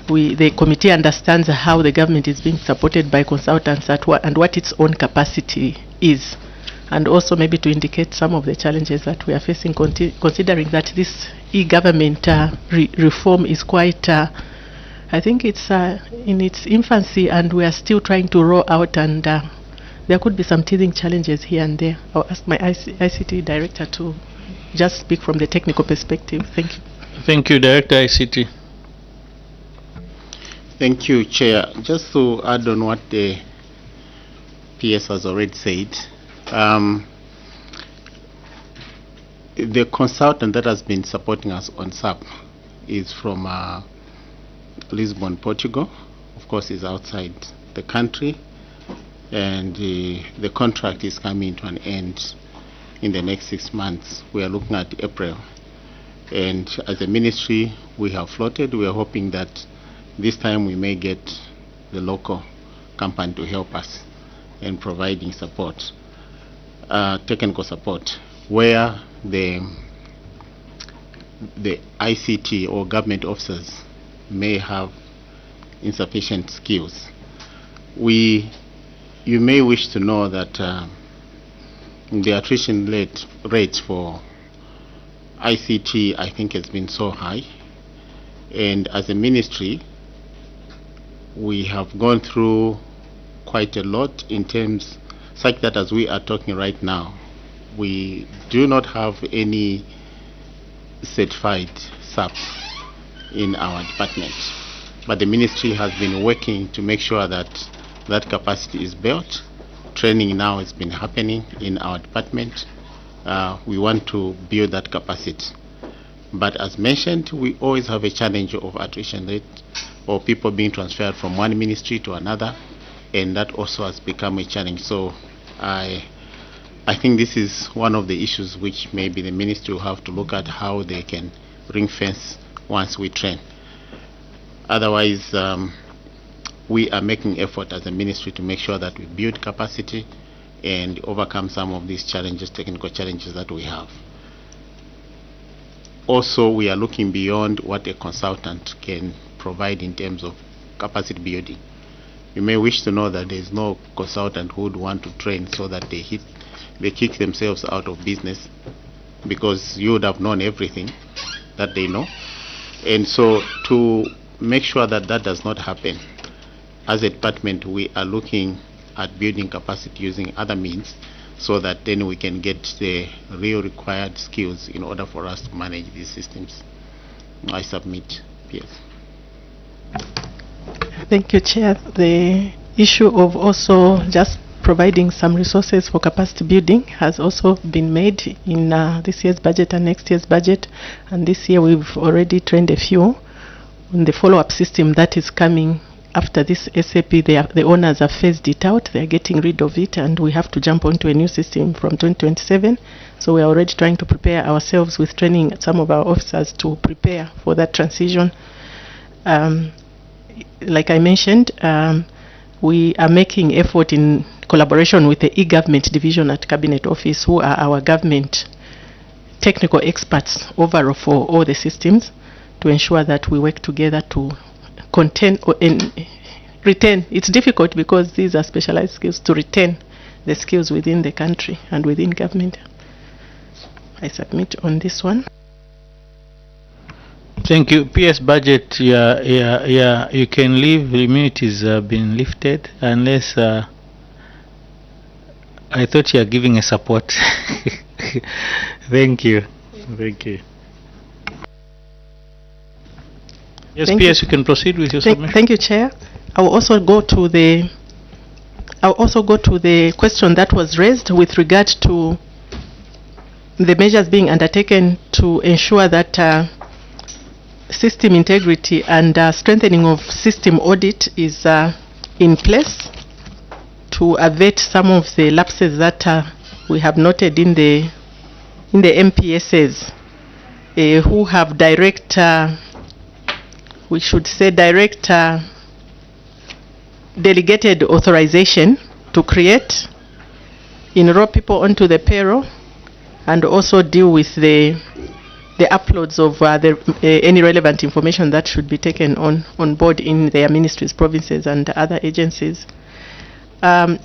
the committee understands how the government is being supported by consultants and what its own capacity is. And also maybe to indicate some of the challenges that we are facing, considering that this e-government reform is quite, I think it's in its infancy and we are still trying to roll out, and there could be some teething challenges here and there. I'll ask my ICT Director to just speak from the technical perspective. Thank you. Thank you, Director ICT. Thank you, Chair. Just to add on what the PS has already said, the consultant that has been supporting us on SAP is from Lisbon, Portugal. Of course, is outside the country, and the contract is coming to an end in the next 6 months. We are looking at April, and as a ministry, we have floated. We are hoping that this time we may get the local company to help us in providing support, technical support, where the ICT or government officers may have insufficient skills. You may wish to know that the attrition rate for ICT, I think, has been so high, and as a ministry, we have gone through quite a lot in terms such that as we are talking right now, we do not have any certified SAP in our department. But the ministry has been working to make sure that that capacity is built. Training now has been happening in our department. We want to build that capacity. But as mentioned, we always have a challenge of attrition rate, or people being transferred from one ministry to another, and that also has become a challenge. So I think this is one of the issues which maybe the ministry will have to look at, how they can ring fence once we train. Otherwise, we are making effort as a ministry to make sure that we build capacity and overcome some of these challenges, technical challenges that we have. Also, we are looking beyond what a consultant can provide in terms of capacity building. You may wish to know that there is no consultant who would want to train so that they kick themselves out of business, because you would have known everything that they know. And so to make sure that that does not happen, as a department, we are looking at building capacity using other means, so that then we can get the real required skills in order for us to manage these systems. I submit. Yes. Thank you, Chair. The issue of also just providing some resources for capacity building has also been made in this year's budget and next year's budget. And this year we've already trained a few on the follow-up system that is coming after this SAP. The owners have phased it out, they're getting rid of it, and we have to jump onto a new system from 2027. So we are already trying to prepare ourselves with training some of our officers to prepare for that transition. Like I mentioned, we are making effort in collaboration with the e-government division at Cabinet Office, who are our government technical experts overall for all the systems, to ensure that we work together to contain and retain. It's difficult because these are specialized skills, to retain the skills within the country and within government. I submit on this one. Thank you. PS budget, you can leave. The immunity has been lifted unless I thought you are giving a support. Thank you. Thank you. Yes, Thank PS, you can proceed with your submission. Thank you, Chair. I will also go to the question that was raised with regard to the measures being undertaken to ensure that system integrity and strengthening of system audit is in place to avert some of the lapses that we have noted in the MPSs, who have direct, we should say direct delegated authorization to create, enroll people onto the payroll, and also deal with the uploads of any relevant information that should be taken on board in their ministries, provinces, and other agencies. The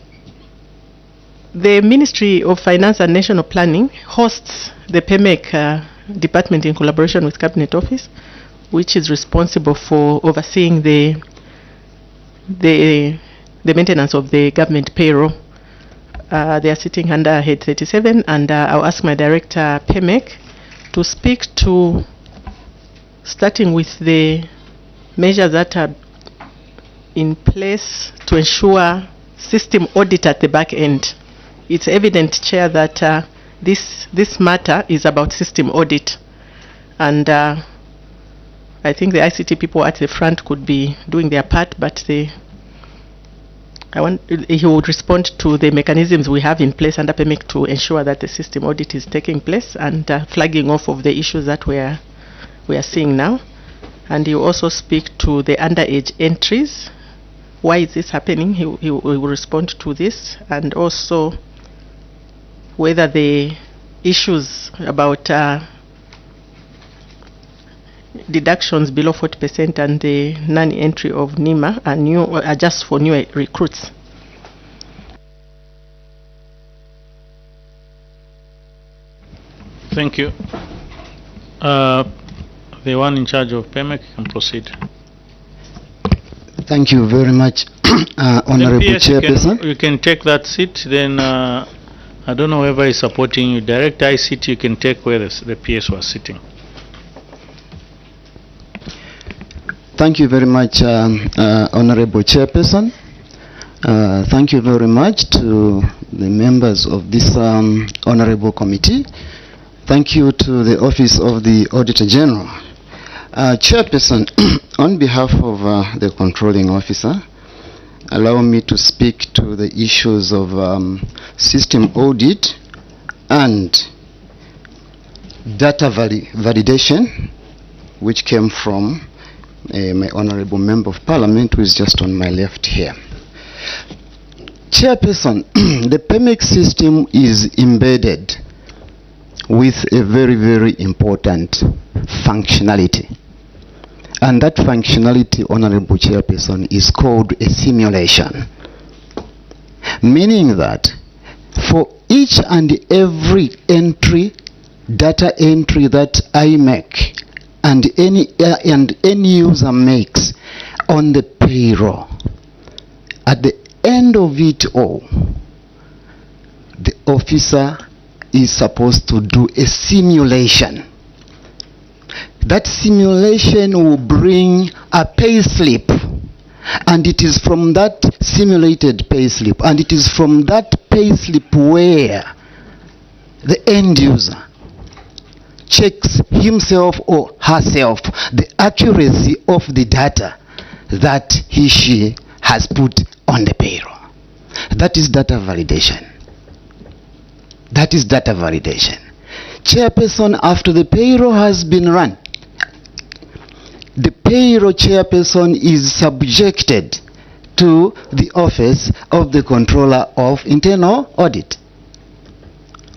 Ministry of Finance and National Planning hosts the PEMEC department in collaboration with Cabinet Office, which is responsible for overseeing the maintenance of the government payroll. They are sitting under Head 37, and I'll ask my director, PEMEC, to speak to, starting with the measures that are in place to ensure system audit at the back end. It's evident, Chair, that this matter is about system audit, and I think the ICT people at the front could be doing their part, but he would respond to the mechanisms we have in place under PEMEC to ensure that the system audit is taking place, and flagging off of the issues that we are seeing now. And he will also speak to the underage entries. Why is this happening? He will respond to this, and also whether the issues about deductions below 40% and the non-entry of NEMA are just for new recruits. Thank you. The one in charge of PEMEC can proceed. Thank you very much, Honorable Chairperson. You can take that seat, then I don't know whoever is supporting you. Direct ICT, you can take where the PS was sitting. Thank you very much, Honorable Chairperson. Thank you very much to the members of this Honorable Committee. Thank you to the Office of the Auditor General. Chairperson, on behalf of the Controlling Officer, allow me to speak to the issues of system audit and data validation, which came from my Honorable Member of Parliament, who is just on my left here. Chairperson, the PEMEC system is embedded with a very, very important functionality. And that functionality, Honorable Chairperson, is called a simulation. Meaning that for each and every entry, data entry that I make, and any user makes on the payroll, at the end of it all, the officer is supposed to do a simulation. That simulation will bring a pay slip And it is from that simulated payslip, and it is from that payslip where the end user checks himself or herself the accuracy of the data that she has put on the payroll. That is data validation. That is data validation. Chairperson, after the payroll has been run, the payroll chairperson is subjected to the office of the Controller of Internal Audit,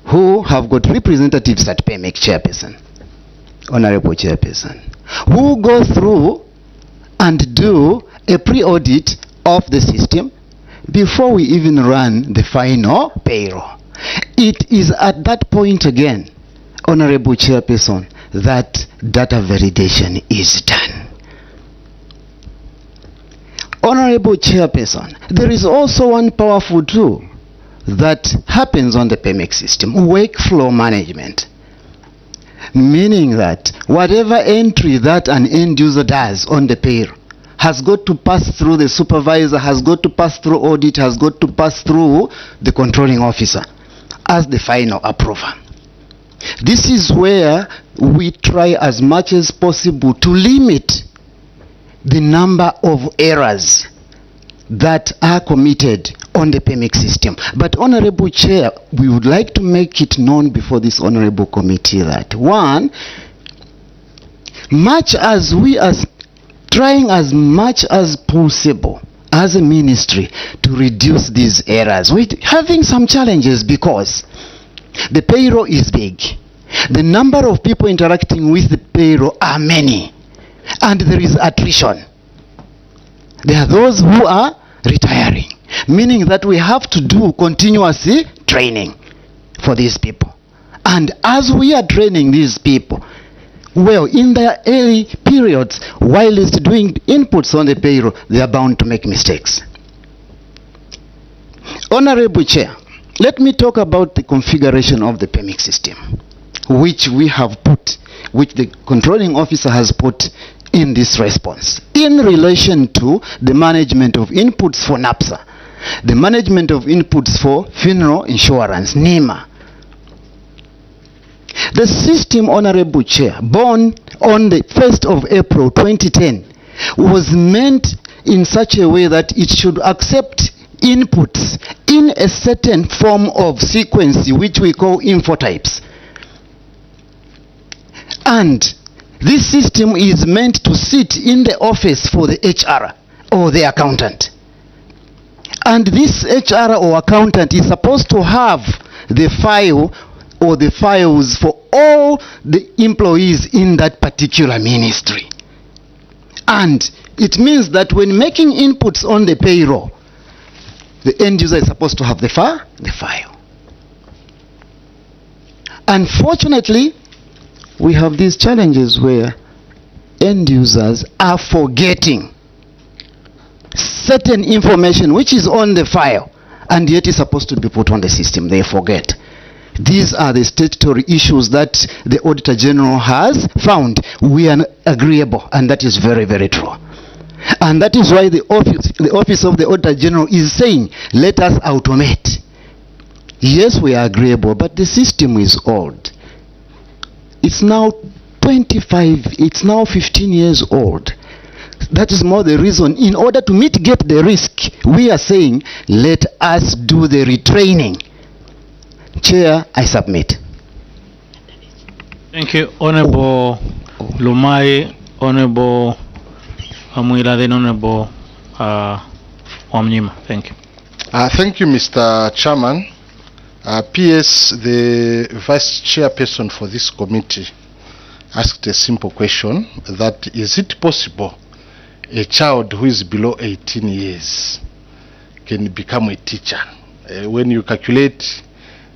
who have got representatives at PMEC chairperson, Honorable Chairperson, who go through and do a pre-audit of the system before we even run the final payroll. It is at that point again, Honorable Chairperson, that data validation is done. Honorable Chairperson, there is also one powerful tool that happens on the PMEC system, workflow management. Meaning that whatever entry that an end user does on the payroll has got to pass through the supervisor, has got to pass through audit, has got to pass through the controlling officer as the final approver. This is where we try as much as possible to limit the number of errors that are committed on the PMEC system. But Honorable Chair, we would like to make it known before this Honorable Committee that, one, much as we are trying as much as possible as a ministry to reduce these errors, we're having some challenges because the payroll is big. The number of people interacting with the payroll are many, and there is attrition. There are those who are retiring, meaning that we have to do continuous training for these people. And as we are training these people, well, in their early periods, while it's doing inputs on the payroll, they are bound to make mistakes. Honorable Chair, let me talk about the configuration of the PMEC system, which we have put, which the controlling officer has put in this response in relation to the management of inputs for NAPSA, the management of inputs for funeral insurance, NEMA. The system, Honorable Chair, born on the 1st of April 2010, was meant in such a way that it should accept inputs in a certain form of sequence which we call infotypes. And this system is meant to sit in the office for the HR or the accountant. And this HR or accountant is supposed to have the file or the files for all the employees in that particular ministry. And it means that when making inputs on the payroll, the end user is supposed to have the file. Unfortunately, we have these challenges where end users are forgetting certain information which is on the file and yet is supposed to be put on the system. They forget. These are the statutory issues that the Auditor General has found. We are agreeable, and that is very, very true. And that is why the office of the Auditor General is saying, let us automate. Yes, we are agreeable, but the system is old. It's now it's now 15 years old. That is more the reason, in order to mitigate the risk, we are saying, let us do the retraining. Chair, I submit. Thank you, Honorable Lumai, Honorable Amuila, then Honorable Wamnyima. Thank you. Thank you, Mr. Chairman. PS, the Vice Chairperson for this committee, asked a simple question, that is it possible a child who is below 18 years can become a teacher? When you calculate,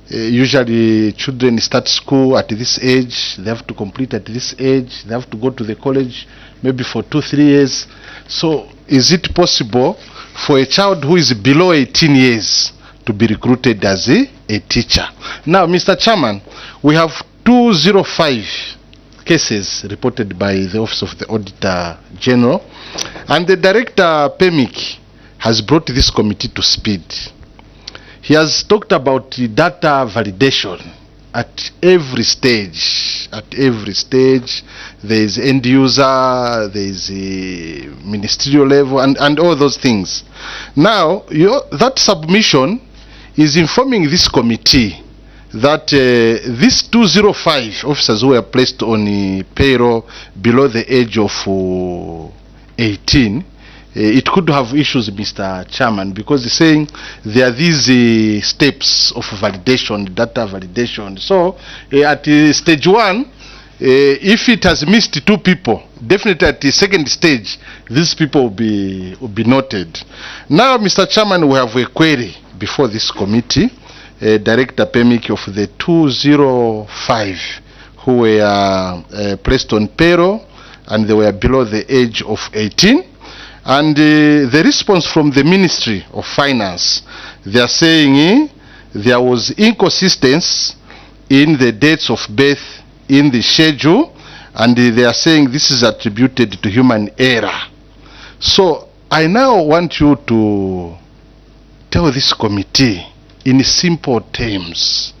usually children start school at this age, they have to complete at this age, they have to go to the college maybe for 2-3 years. So is it possible for a child who is below 18 years to be recruited as a teacher? Now, Mr. Chairman, we have 205 cases reported by the Office of the Auditor General, And the director, PEMIC, has brought this committee to speed. He has talked about the data validation at every stage. At every stage, there is end user, there is a ministerial level, and all those things. Now, that submission is informing this committee that these 205 officers who were placed on payroll below the age of 18, it could have issues, Mr. Chairman, because he's saying there are these steps of validation, data validation. So at stage 1, if it has missed 2 people, definitely at the second stage, these people will be noted. Now, Mr. Chairman, we have a query before this committee. Director PEMIC of the 205 who were placed on payroll and they were below the age of 18. And the response from the Ministry of Finance, they are saying there was inconsistency in the dates of birth in the schedule, and they are saying this is attributed to human error. So I now want you to tell this committee in simple terms,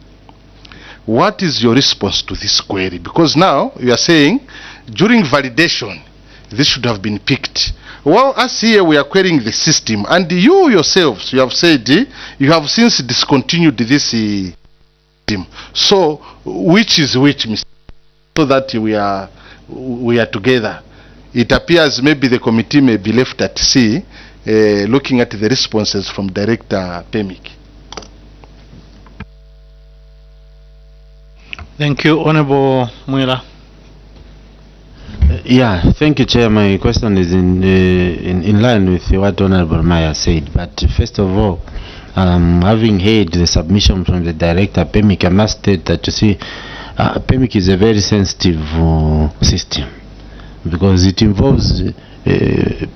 what is your response to this query? Because now you are saying during validation this should have been picked. Well, as here we are querying the system, and you yourselves, you have said you have since discontinued this system. So which is which, Mr. So that we are together. It appears maybe the committee may be left at sea looking at the responses from Director PEMIC. Thank you, Honorable Mwila. Yeah, thank you, Chair. My question is in line with what Honorable Maya said. But first of all, having heard the submission from the Director PEMIC, I must state that, you see, PEMIC is a very sensitive system because it involves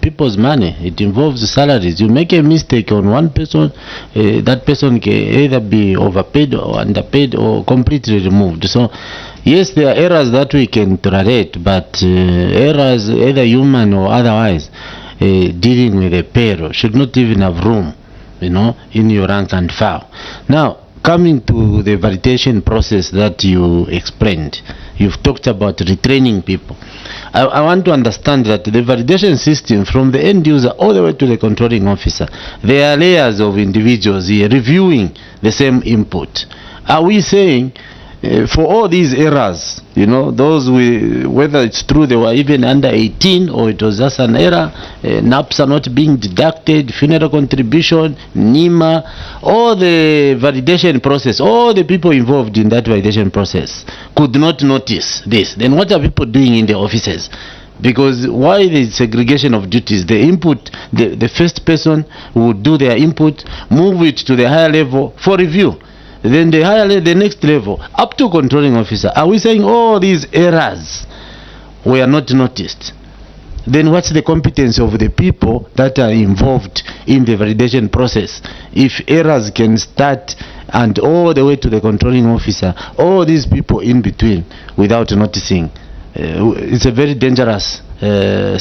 people's money. It involves salaries. You make a mistake on one person, that person can either be overpaid or underpaid or completely removed. So yes, there are errors that we can tolerate, but errors, either human or otherwise, dealing with a payroll should not even have room, you know, in your rank and file. Now, coming to the validation process that you explained, you've talked about retraining people. I want to understand that the validation system from the end user all the way to the controlling officer, there are layers of individuals here reviewing the same input. Are we saying for all these errors, you know, those whether it's true they were even under 18 or it was just an error, NAPs are not being deducted, funeral contribution, NIMA, all the validation process, all the people involved in that validation process could not notice this, then what are people doing in the offices? Because why the segregation of duties? The input, the first person would do their input, move it to the higher level for review. Then the next level, up to controlling officer. Are we saying all these errors were not noticed? Then what's the competence of the people that are involved in the validation process? If errors can start and all the way to the controlling officer, all these people in between without noticing, it's a very dangerous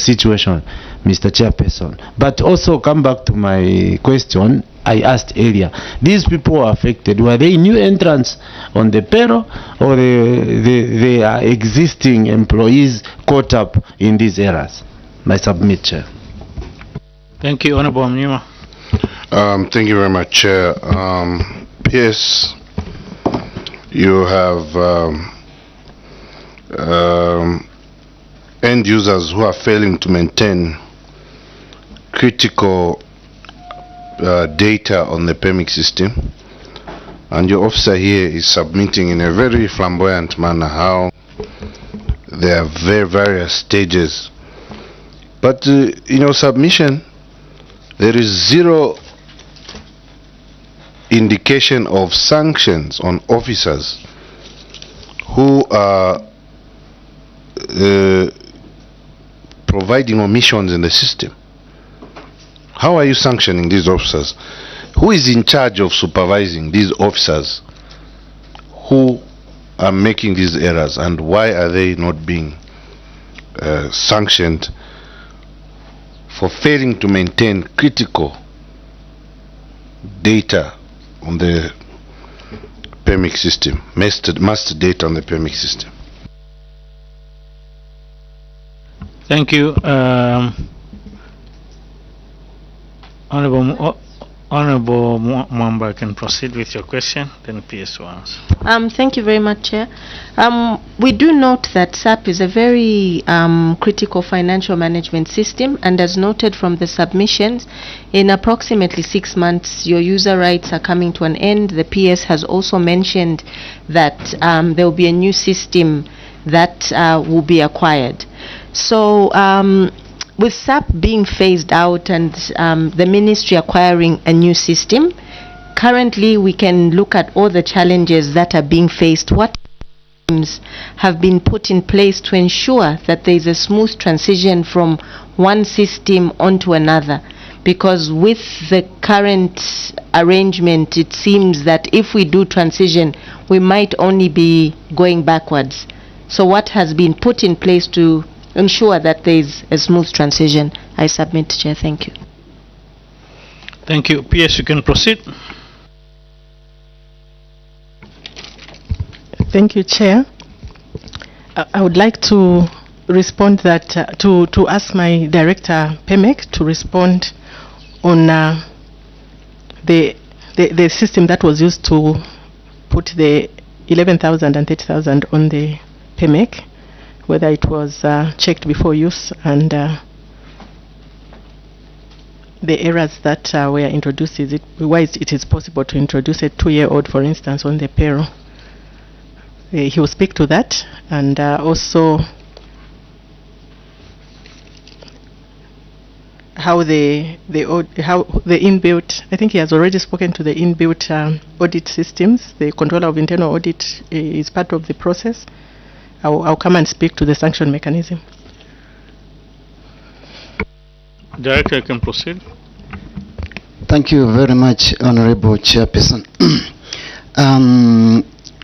situation, Mr. Chairperson. But also come back to my question I asked earlier. These people who are affected, were they new entrants on the payroll or they are existing employees caught up in these errors? I submit, Chair. Thank you, Honorable Mnyima. Thank you very much, Chair. PS, you have end users who are failing to maintain critical data on the PEMIC system, and your officer here is submitting in a very flamboyant manner how there are various stages. But in your submission, there is zero indication of sanctions on officers who are providing omissions in the system. How are you sanctioning these officers? Who is in charge of supervising these officers who are making these errors, and why are they not being sanctioned for failing to maintain critical data on the PEMIC system, master data on the PEMIC system. Thank you. Honorable Mwamba can proceed with your question, then PS will answer. Thank you very much, Chair. We do note that SAP is a very critical financial management system, and as noted from the submissions, in approximately 6 months, your user rights are coming to an end. The PS has also mentioned that there will be a new system that will be acquired. So, with SAP being phased out and the ministry acquiring a new system, currently we can look at all the challenges that are being faced. What systems have been put in place to ensure that there is a smooth transition from one system onto another? Because with the current arrangement, it seems that if we do transition, we might only be going backwards. So what has been put in place to ensure that there is a smooth transition? I submit, Chair. Thank you. Thank you. PS, you can proceed. Thank you, Chair. I would like to respond that to ask my director PEMEC to respond on the system that was used to put the 11,000 and 30,000 on the PEMEC, whether it was checked before use and the errors that were introduced. Why it is possible to introduce a 2-year-old, for instance, on the payroll. He will speak to that, and also how the inbuilt, I think he has already spoken to the inbuilt audit systems. The controller of internal audit is part of the process. I'll come and speak to the sanction mechanism. Director, you can proceed. Thank you very much, Honorable Chairperson.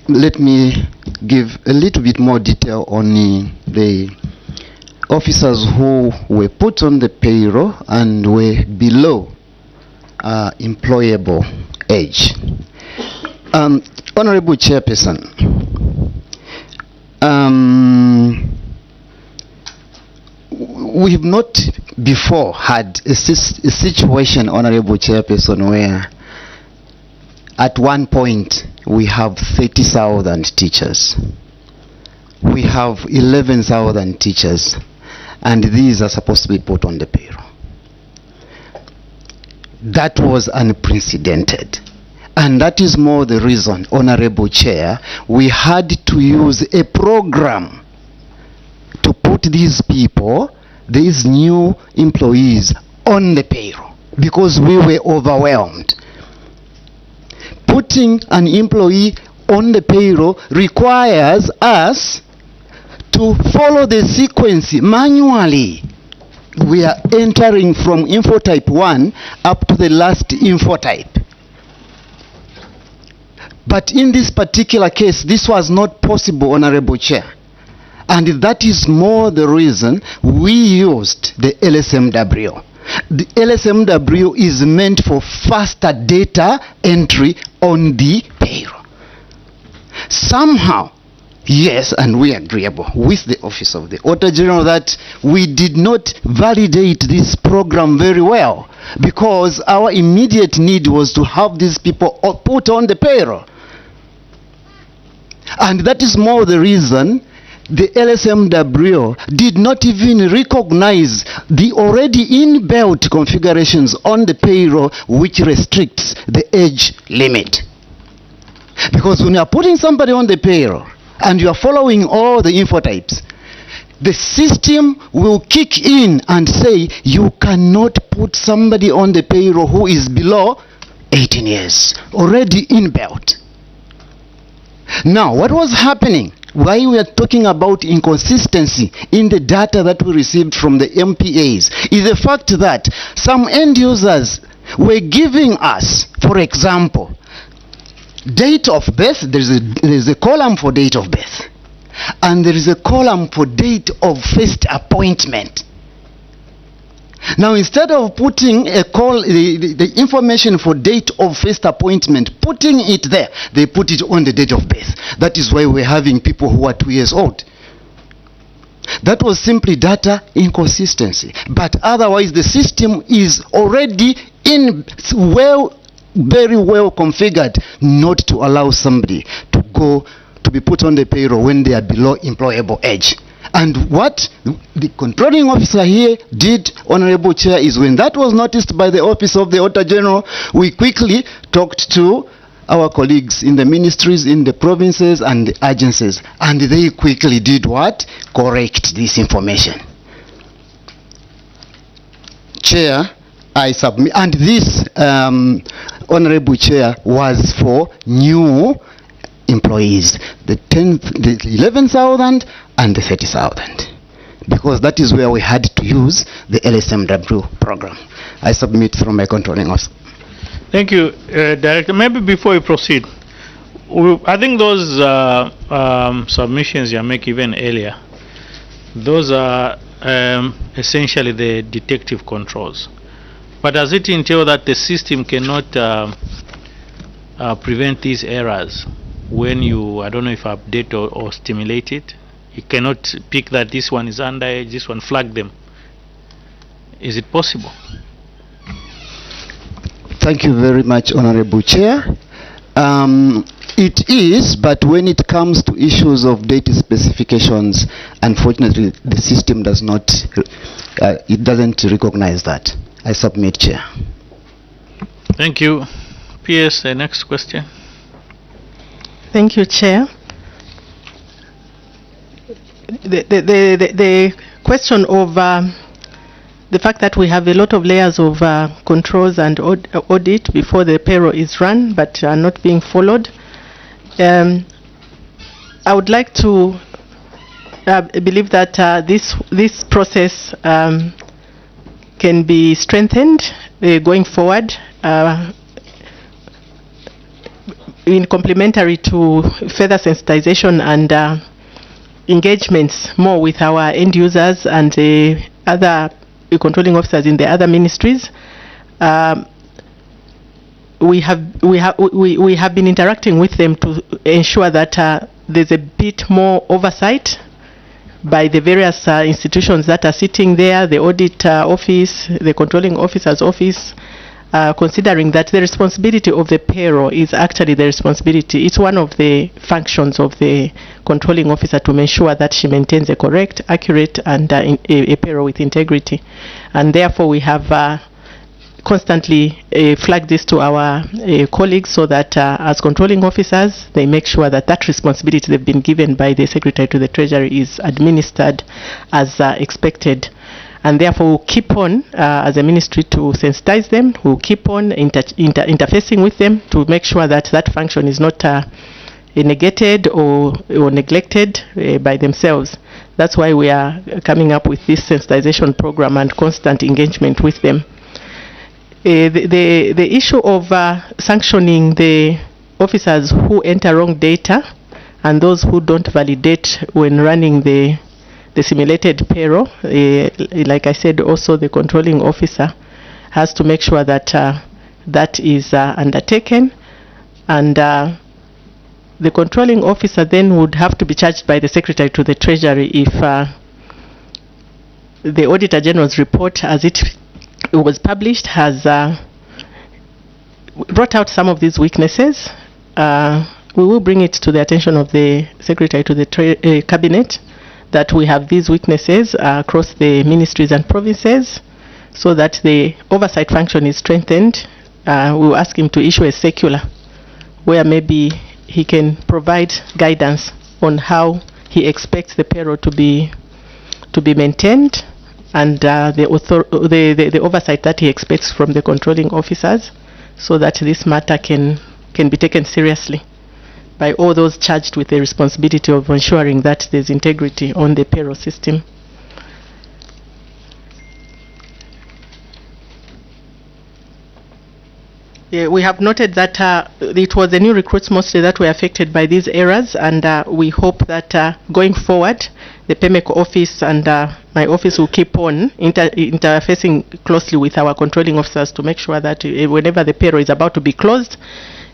Let me give a little bit more detail on the officers who were put on the payroll and were below employable age. Honorable Chairperson, we have not before had a situation, Honorable Chairperson, where at one point we have 30,000 teachers. We have 11,000 teachers, and these are supposed to be put on the payroll. That was unprecedented. And that is more the reason, Honorable Chair, we had to use a program to put these people, these new employees, on the payroll, because we were overwhelmed. Putting an employee on the payroll requires us to follow the sequence manually. We are entering from info type 1 up to the last info type. But in this particular case, this was not possible, Honorable Chair. And that is more the reason we used the LSMW. The LSMW is meant for faster data entry on the payroll. Somehow, yes, and we are agreeable with the Office of the Auditor General that we did not validate this program very well, because our immediate need was to have these people put on the payroll. And that is more the reason the LSMW did not even recognize the already inbuilt configurations on the payroll which restricts the age limit. Because when you are putting somebody on the payroll and you are following all the info types, the system will kick in and say you cannot put somebody on the payroll who is below 18 years, already inbuilt. Now, what was happening? Why we are talking about inconsistency in the data that we received from the MPAs is the fact that some end users were giving us, for example, date of birth. There is a column for date of birth, and there is a column for date of first appointment. Now, instead of putting the information for date of first appointment, putting it there, they put it on the date of birth. That is why we're having people who are 2 years old. That was simply data inconsistency. But otherwise, the system is already very well configured not to allow somebody to be put on the payroll when they are below employable age. And what the controlling officer here did, Honorable Chair, is when that was noticed by the Office of the Auditor General, we quickly talked to our colleagues in the ministries, in the provinces and the agencies, and they quickly did what? Correct this information. Chair, I submit, and this, Honorable Chair, was for new employees, the 11,000 and the 30,000, because that is where we had to use the LSMW program. I submit from my controlling officer. Thank you, Director. Maybe before you proceed, I think those submissions you make even earlier, those are essentially the detective controls. But does it entail that the system cannot prevent these errors when you, I don't know if update or stimulate it? You cannot pick that this one is underage, this one, flag them. Is it possible? Thank you very much, Honorable Chair. It is, but when it comes to issues of data specifications, unfortunately, the system does not, it doesn't recognize that. I submit, Chair. Thank you. PS, next question. Thank you, Chair. The question of the fact that we have a lot of layers of controls and audit before the payroll is run but are not being followed. I would like to believe that this process can be strengthened going forward in complementary to further sensitization and engagements more with our end users and other controlling officers in the other ministries. We have been interacting with them to ensure that there's a bit more oversight by the various institutions that are sitting there, the audit office, the controlling officer's office, considering that the responsibility of the payroll is actually the responsibility. It's one of the functions of the controlling officer to ensure that she maintains a correct, accurate, and a payroll with integrity. And therefore, we have constantly flagged this to our colleagues so that as controlling officers, they make sure that that responsibility they've been given by the Secretary to the Treasury is administered as expected. And therefore, we'll keep on, as a ministry, to sensitize them. We'll keep on interfacing with them to make sure that that function is not negated or neglected by themselves. That's why we are coming up with this sensitization program and constant engagement with them. The issue of sanctioning the officers who enter wrong data and those who don't validate when running the simulated payroll, like I said, also the controlling officer has to make sure that that is undertaken, and the controlling officer then would have to be charged by the Secretary to the Treasury if the Auditor General's report, as it was published, has brought out some of these weaknesses. We will bring it to the attention of the Secretary to the Cabinet that we have these weaknesses across the ministries and provinces, so that the oversight function is strengthened. We will ask him to issue a circular where maybe he can provide guidance on how he expects the payroll to be maintained, and the oversight that he expects from the controlling officers, so that this matter can be taken seriously by all those charged with the responsibility of ensuring that there's integrity on the payroll system. We have noted that it was the new recruits mostly that were affected by these errors, and we hope that going forward, the PEMEC office and my office will keep on interfacing closely with our controlling officers to make sure that whenever the payroll is about to be closed,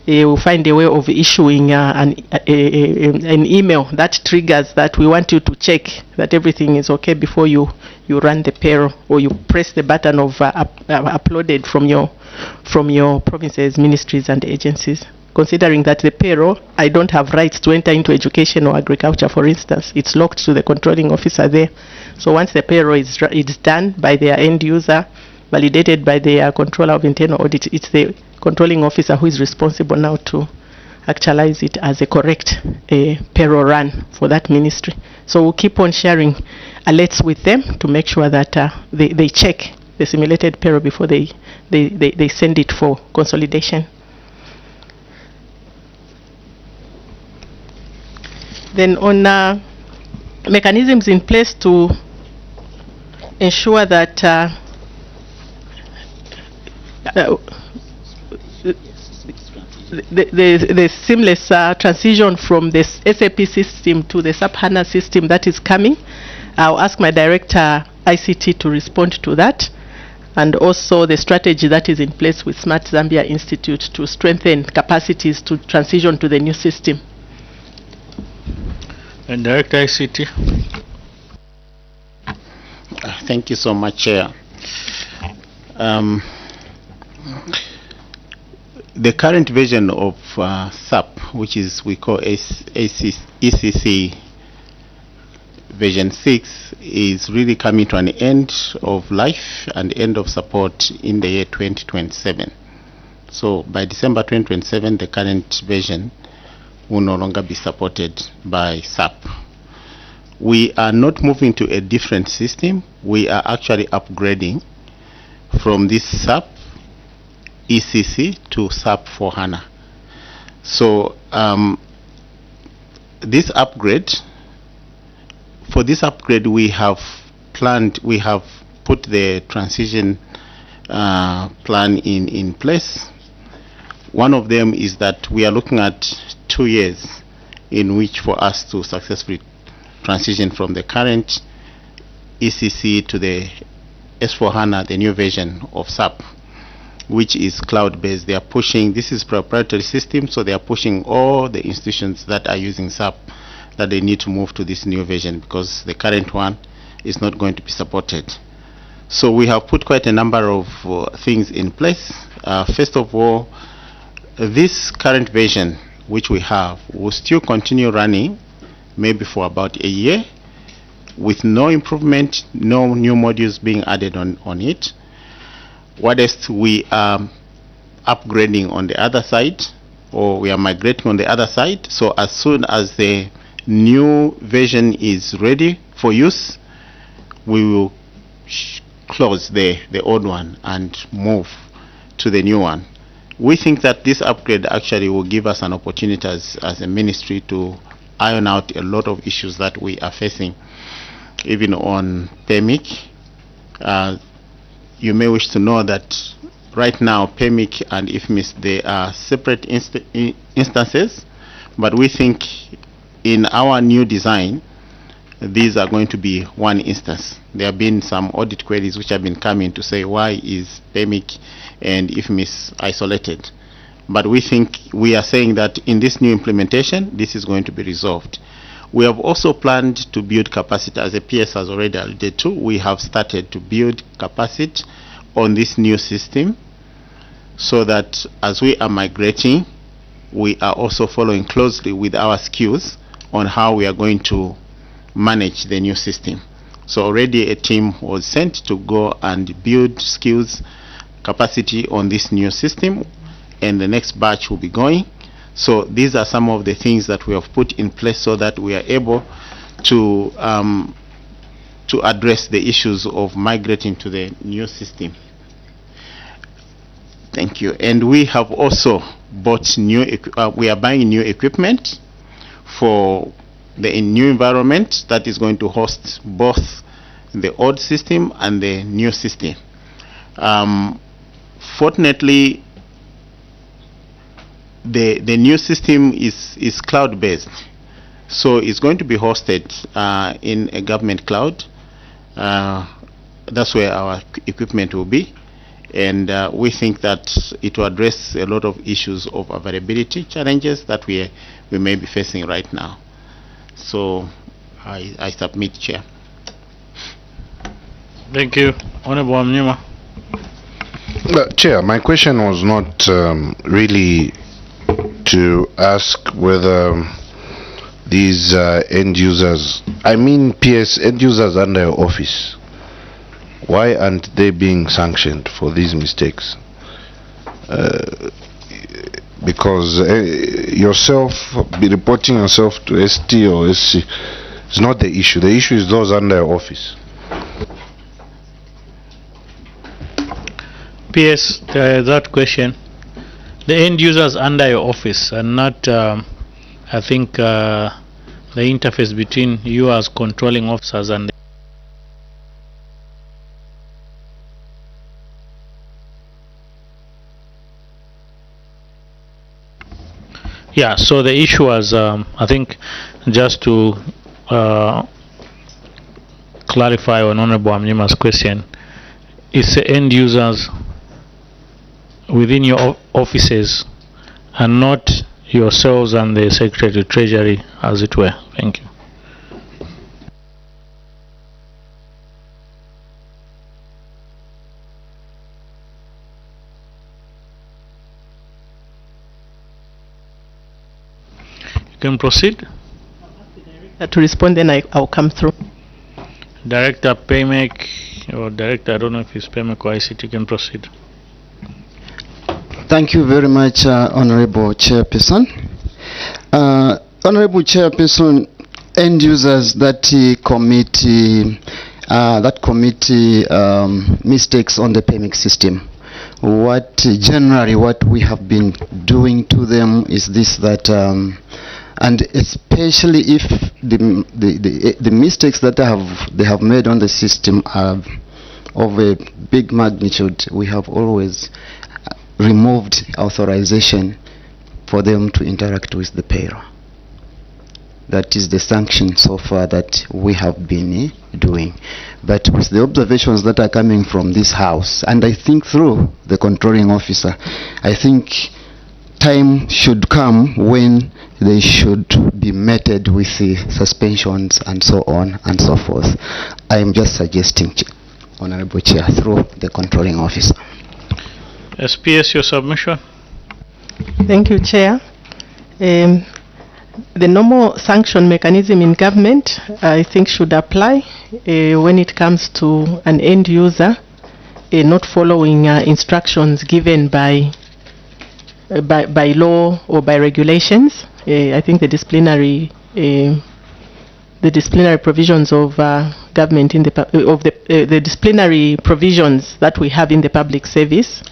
we'll find a way of issuing an email that triggers that we want you to check that everything is okay before you run the payroll, or you press the button of uploaded from your provinces, ministries and agencies. Considering that the payroll, I don't have rights to enter into education or agriculture, for instance. It's locked to the controlling officer there. So once the payroll is done by their end user, validated by their controller of internal audit, it's the controlling officer who is responsible now to actualize it as a correct payroll run for that ministry. So we'll keep on sharing alerts with them to make sure that they check the simulated payroll before they send it for consolidation. Then on mechanisms in place to ensure that the seamless transition from the SAP system to the SAP HANA system that is coming, I'll ask my director ICT to respond to that, and also the strategy that is in place with Smart Zambia Institute to strengthen capacities to transition to the new system. And Director ICT. Thank you so much, Chair. The current version of SAP, which is we call ECC version 6, is really coming to an end of life and end of support in the year 2027. So by December 2027, the current version will no longer be supported by SAP. We are not moving to a different system. We are actually upgrading from this SAP ECC to SAP for HANA. So this upgrade, we have put the transition plan in place. One of them is that we are looking at 2 years in which for us to successfully transition from the current ECC to the S4HANA, the new version of SAP, which is cloud-based. They are pushing, this is proprietary system, so they are pushing all the institutions that are using SAP that they need to move to this new version because the current one is not going to be supported. So we have put quite a number of things in place. First of all, this current version which we have will still continue running maybe for about a year with no improvement, no new modules being added on it. What else? We are upgrading on the other side, or we are migrating on the other side. So as soon as the new version is ready for use, we will close the old one and move to the new one. We think that this upgrade actually will give us an opportunity as a ministry to iron out a lot of issues that we are facing, even on PEMIC. You may wish to know that right now PEMIC and IFMIS, they are separate instances, but we think in our new design, these are going to be one instance. There have been some audit queries which have been coming to say why is PEMIC and IFMIS isolated. But we think, we are saying that in this new implementation, this is going to be resolved. We have also planned to build capacity, as the PS has already alluded to. We have started to build capacity on this new system so that as we are migrating, we are also following closely with our skills on how we are going to manage the new system. So already a team was sent to go and build skills capacity on this new system, and the next batch will be going. So these are some of the things that we have put in place so that we are able to address the issues of migrating to the new system. Thank you. And we have also bought we are buying new equipment for the new environment that is going to host both the old system and the new system. Fortunately, the new system is cloud-based, so it's going to be hosted in a government cloud, That's where our equipment will be. And we think that it will address a lot of issues of availability challenges that we may be facing right now. So I submit, Chair. Thank you. Honorable Mnyima. Chair, my question was not really to ask whether these end users, I mean PS end users under your office, why aren't they being sanctioned for these mistakes? Because yourself, be reporting yourself to ST or SC is not the issue. The issue is those under your office. PS, that question. The end users under your office and not, I think, the interface between you as controlling officers and the yeah, so the issue was, I think, just to clarify on Honorable Mnyima's question, it's the end users within your offices and not yourselves and the Secretary of Treasury, as it were. Thank you. You can proceed. To respond, then I'll come through. Director PayMec or Director, I don't know if it's PayMec or ICT, you can proceed. Thank you very much, Honorable Chairperson. Honorable Chairperson, end users that committee mistakes on the PayMec system. Generally what we have been doing to them is this, that and especially if the mistakes that they have made on the system are of a big magnitude, we have always removed authorization for them to interact with the payroll. That is the sanction so far that we have been doing. But with the observations that are coming from this House, and I think through the controlling officer, I think time should come when they should be meted with the suspensions and so on and so forth. I am just suggesting, Honorable Chair, through the controlling officer. SPS, your submission. Thank you, Chair. The normal sanction mechanism in government, I think, should apply when it comes to an end user not following instructions given by law or by regulations. I think the disciplinary provisions of government in the disciplinary provisions that we have in the public service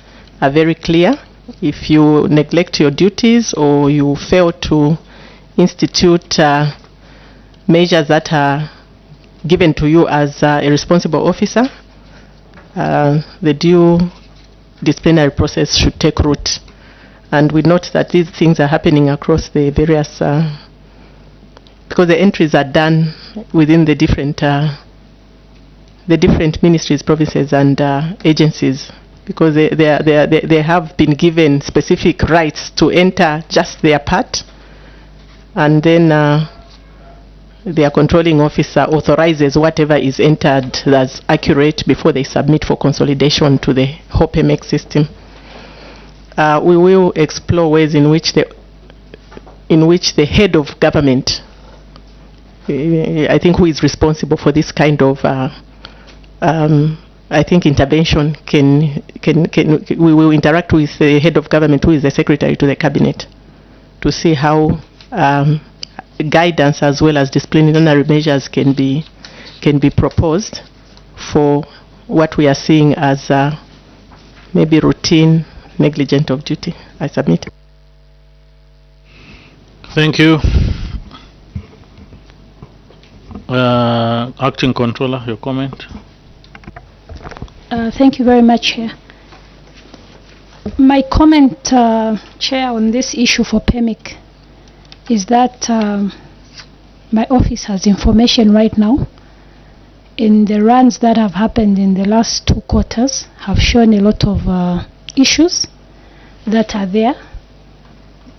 are very clear. If you neglect your duties or you fail to institute measures that are given to you as a responsible officer, the due disciplinary process should take root. And we note that these things are happening across the various, because the entries are done within the different ministries, provinces, and agencies, because they have been given specific rights to enter just their part, and then their controlling officer authorizes whatever is entered as accurate before they submit for consolidation to the whole PayMec system. We will explore ways in which the head of government, I think, who is responsible for this kind of I think intervention, we will interact with the head of government, who is the secretary to the cabinet, to see how guidance as well as disciplinary measures can be proposed for what we are seeing as maybe routine negligent of duty. I submit. Thank you. Acting Controller, your comment. Thank you very much, Chair. My comment, Chair, on this issue for PayMec is that my office has information right now in the runs that have happened in the last 2 quarters have shown a lot of issues that are there.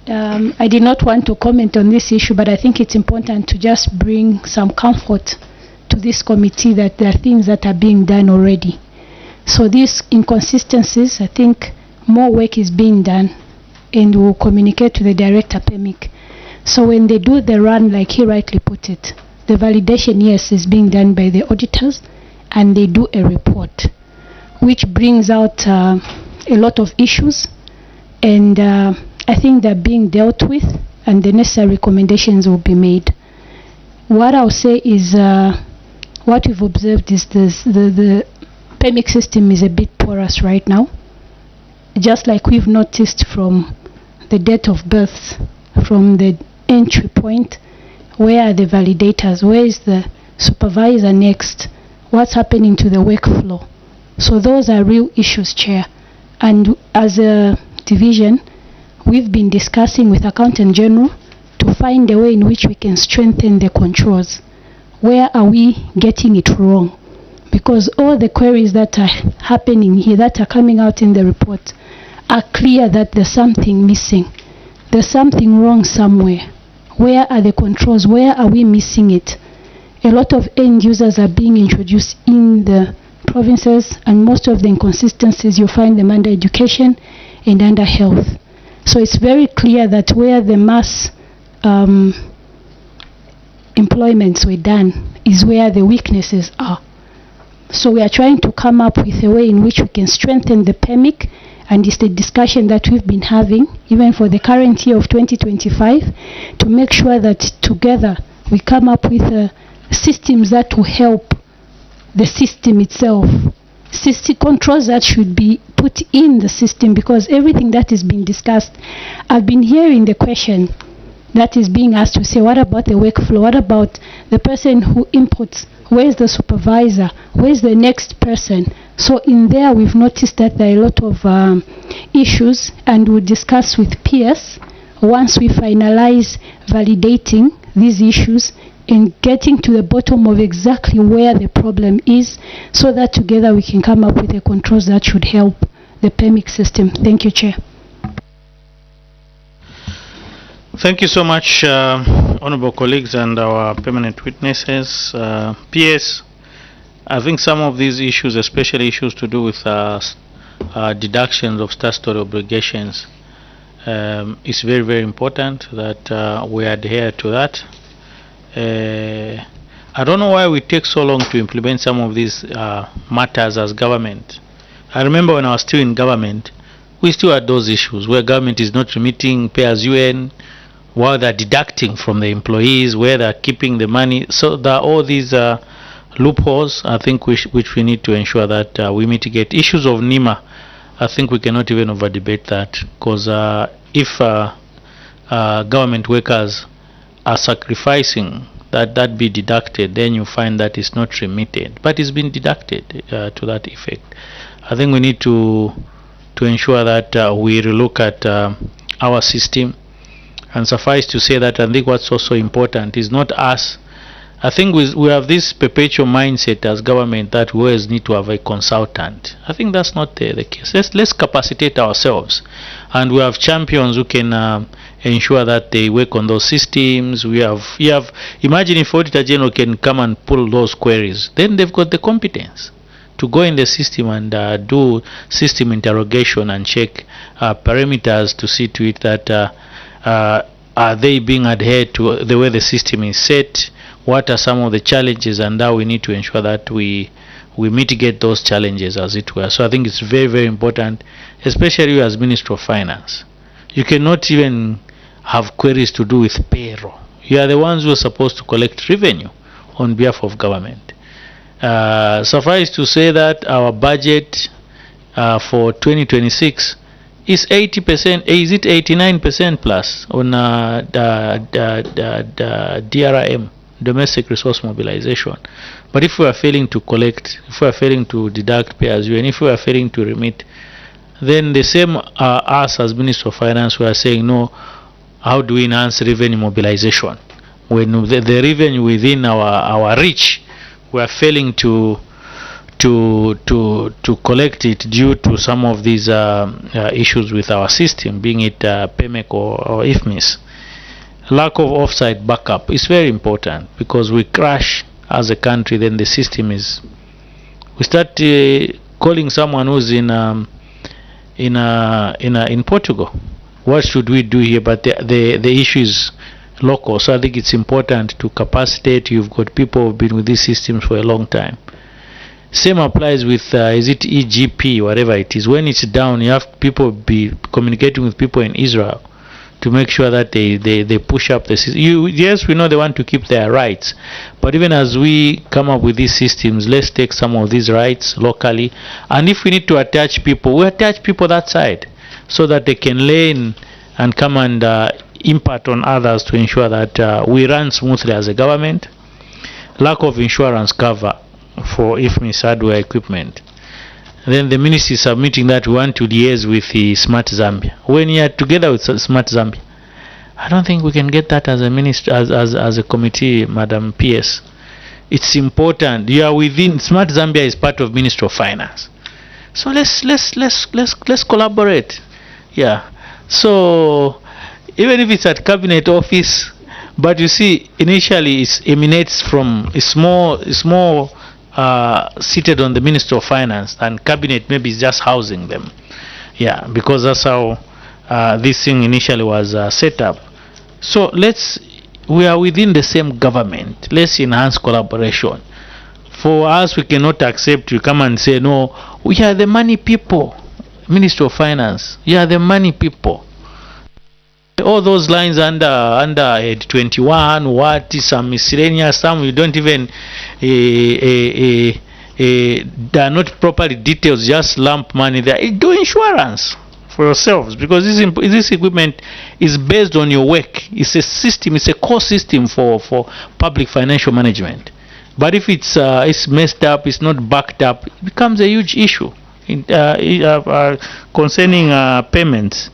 I did not want to comment on this issue, but I think it's important to just bring some comfort to this committee that there are things that are being done already. So these inconsistencies, I think more work is being done, and we'll communicate to the director PEMIC. So when they do the run, like he rightly put it, the validation, yes, is being done by the auditors, and they do a report, which brings out a lot of issues, and I think they're being dealt with, and the necessary recommendations will be made. What I'll say is, what we've observed is the PEMIC system is a bit porous right now, just like we've noticed from the date of birth, from the entry point. Where are the validators? Where is the supervisor next? What's happening to the workflow? So those are real issues, Chair. And as a division, we've been discussing with Accountant General to find a way in which we can strengthen the controls. Where are we getting it wrong? Because all the queries that are happening here, that are coming out in the report, are clear that there's something missing. There's something wrong somewhere. Where are the controls? Where are we missing it? A lot of end users are being introduced in the provinces, and most of the inconsistencies, you find them under education and under health. So it's very clear that where the mass employments were done is where the weaknesses are. So we are trying to come up with a way in which we can strengthen the PEMIC, and it's the discussion that we've been having, even for the current year of 2025, to make sure that together we come up with systems that will help the system itself. Controls that should be put in the system, because everything that is being discussed, I've been hearing the question that is being asked to say, what about the workflow? What about the person who inputs? Where's the supervisor? Where's the next person? So in there, we've noticed that there are a lot of issues, and we'll discuss with PS once we finalize validating these issues and getting to the bottom of exactly where the problem is, so that together we can come up with the controls that should help the PEMIC system. Thank you, Chair. Thank you so much, honorable colleagues and our permanent witnesses. PS, I think some of these issues, especially issues to do with deductions of statutory obligations, is very, very important that we adhere to that. I don't know why we take so long to implement some of these matters as government. I remember when I was still in government, we still had those issues where government is not remitting pay as you earn, while they're deducting from the employees, where they're keeping the money. So there are all these loopholes, I think, which we need to ensure that we mitigate. Issues of NEMA, I think we cannot even over debate that, because if government workers are sacrificing that be deducted, then you find that it's not remitted, but it's been deducted to that effect. I think we need to ensure that we relook at our system. And suffice to say that I think what's also important is not us. I think we have this perpetual mindset as government that we always need to have a consultant. I think that's not the case. Let's capacitate ourselves, and we have champions who can ensure that they work on those systems. Imagine if Auditor General can come and pull those queries, then they've got the competence to go in the system and do system interrogation and check parameters to see to it that are they being adhered to the way the system is set, what are some of the challenges, and now we need to ensure that we mitigate those challenges, as it were. So I think it's very, very important, especially you as Minister of Finance. You cannot even have queries to do with payroll. You are the ones who are supposed to collect revenue on behalf of government. Suffice to say that our budget for 2026 is 80%, is it 89% plus on DRM, domestic resource mobilization. But if we are failing to collect, if we are failing to deduct pay as you, and if we are failing to remit, then the same us as Minister of Finance, we are saying, no, how do we enhance revenue mobilization? When the revenue within our reach, we are failing to collect it due to some of these issues with our system, being it PEMEC or IFMIS. Lack of offsite backup is very important, because we crash as a country, then the system is, we start calling someone who's in Portugal. What should we do here? But the issue is local, so I think it's important to capacitate. You've got people who've been with these systems for a long time. Same applies with is it EGP, whatever it is. When it's down, you have people be communicating with people in Israel to make sure that they push up the system. Yes, we know they want to keep their rights, but even as we come up with these systems, let's take some of these rights locally, and if we need to attach people, we attach people that side, so that they can learn and come and impact on others to ensure that we run smoothly as a government. Lack of insurance cover for IFMIS hardware equipment. Then the ministry is submitting that we want to liaise with the Smart Zambia. When you are together with Smart Zambia, I don't think we can get that as a ministry, as a committee, Madam PS. It's important. You are within Smart Zambia is part of Ministry of Finance, so let's collaborate. Yeah. So even if it's at cabinet office, but you see, initially it emanates from it's more seated on the Ministry of Finance, and cabinet maybe is just housing them. Yeah, because that's how this thing initially was set up. So we are within the same government. Let's enhance collaboration. For us, we cannot accept you come and say, no, we are the money people. Ministry of Finance, you are the money people. All those lines under head 21, what is some miscellaneous, some you don't even they are not properly detailed, just lump money there. Do insurance for yourselves, because this equipment is based on your work. It's a system, it's a core system for public financial management. But if it's messed up, it's not backed up, it becomes a huge issue concerning payments.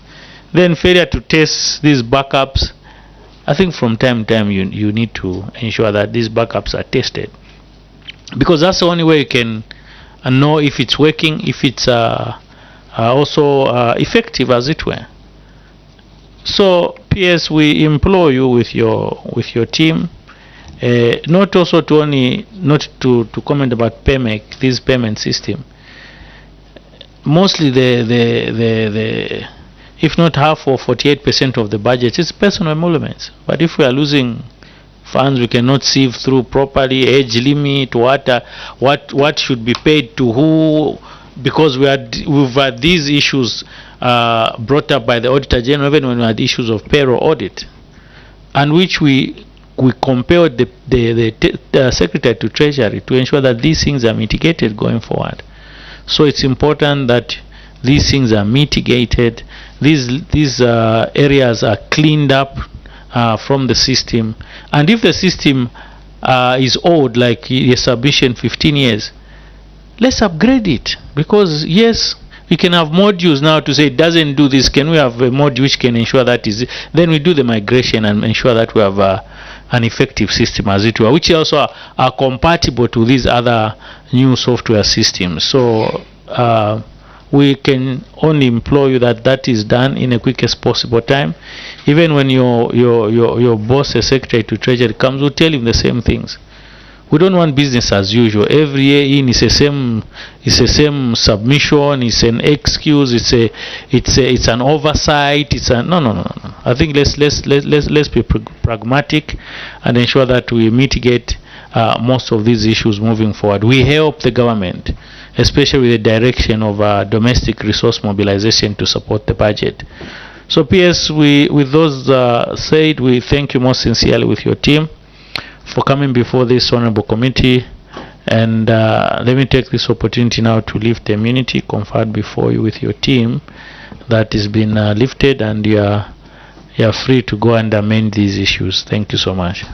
Then failure to test these backups. I think from time to time you need to ensure that these backups are tested, because that's the only way you can know if it's working, if it's also effective, as it were. So PS, we implore you with your team, not also to only not to comment about PEMEC, this payment system. Mostly the if not half or 48% of the budget is personal emoluments. But if we are losing funds we cannot sieve through properly, age limit, what should be paid to who, because we've had these issues brought up by the Auditor General even when we had issues of payroll audit, and which we compelled the Secretary to Treasury to ensure that these things are mitigated going forward. So it's important that these things are mitigated, these areas are cleaned up from the system, and if the system is old, like your submission 15 years, let's upgrade it. Because yes, we can have modules now to say it doesn't do this, can we have a module which can ensure that is, then we do the migration and ensure that we have an effective system, as it were, which also are compatible to these other new software systems. So we can only implore you that is done in the quickest possible time. Even when your boss, the Secretary to Treasury, comes, we'll tell him the same things. We don't want business as usual. Every year in is the same submission, it's an excuse, it's an oversight, no. I think let's be pragmatic and ensure that we mitigate most of these issues moving forward. We help the government, especially with the direction of domestic resource mobilization to support the budget. So PS, with those said, we thank you most sincerely with your team for coming before this honorable committee, and let me take this opportunity now to lift the immunity conferred before you with your team that has been lifted, and you are free to go and amend these issues. Thank you so much.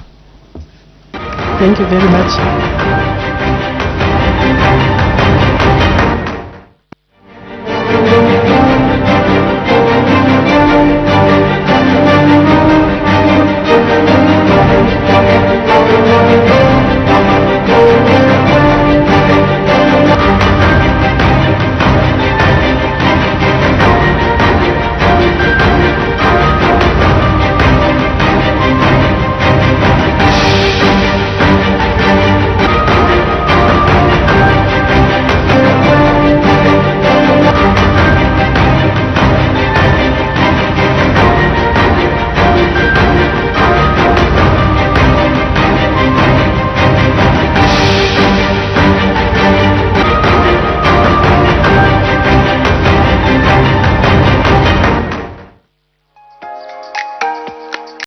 Thank you very much.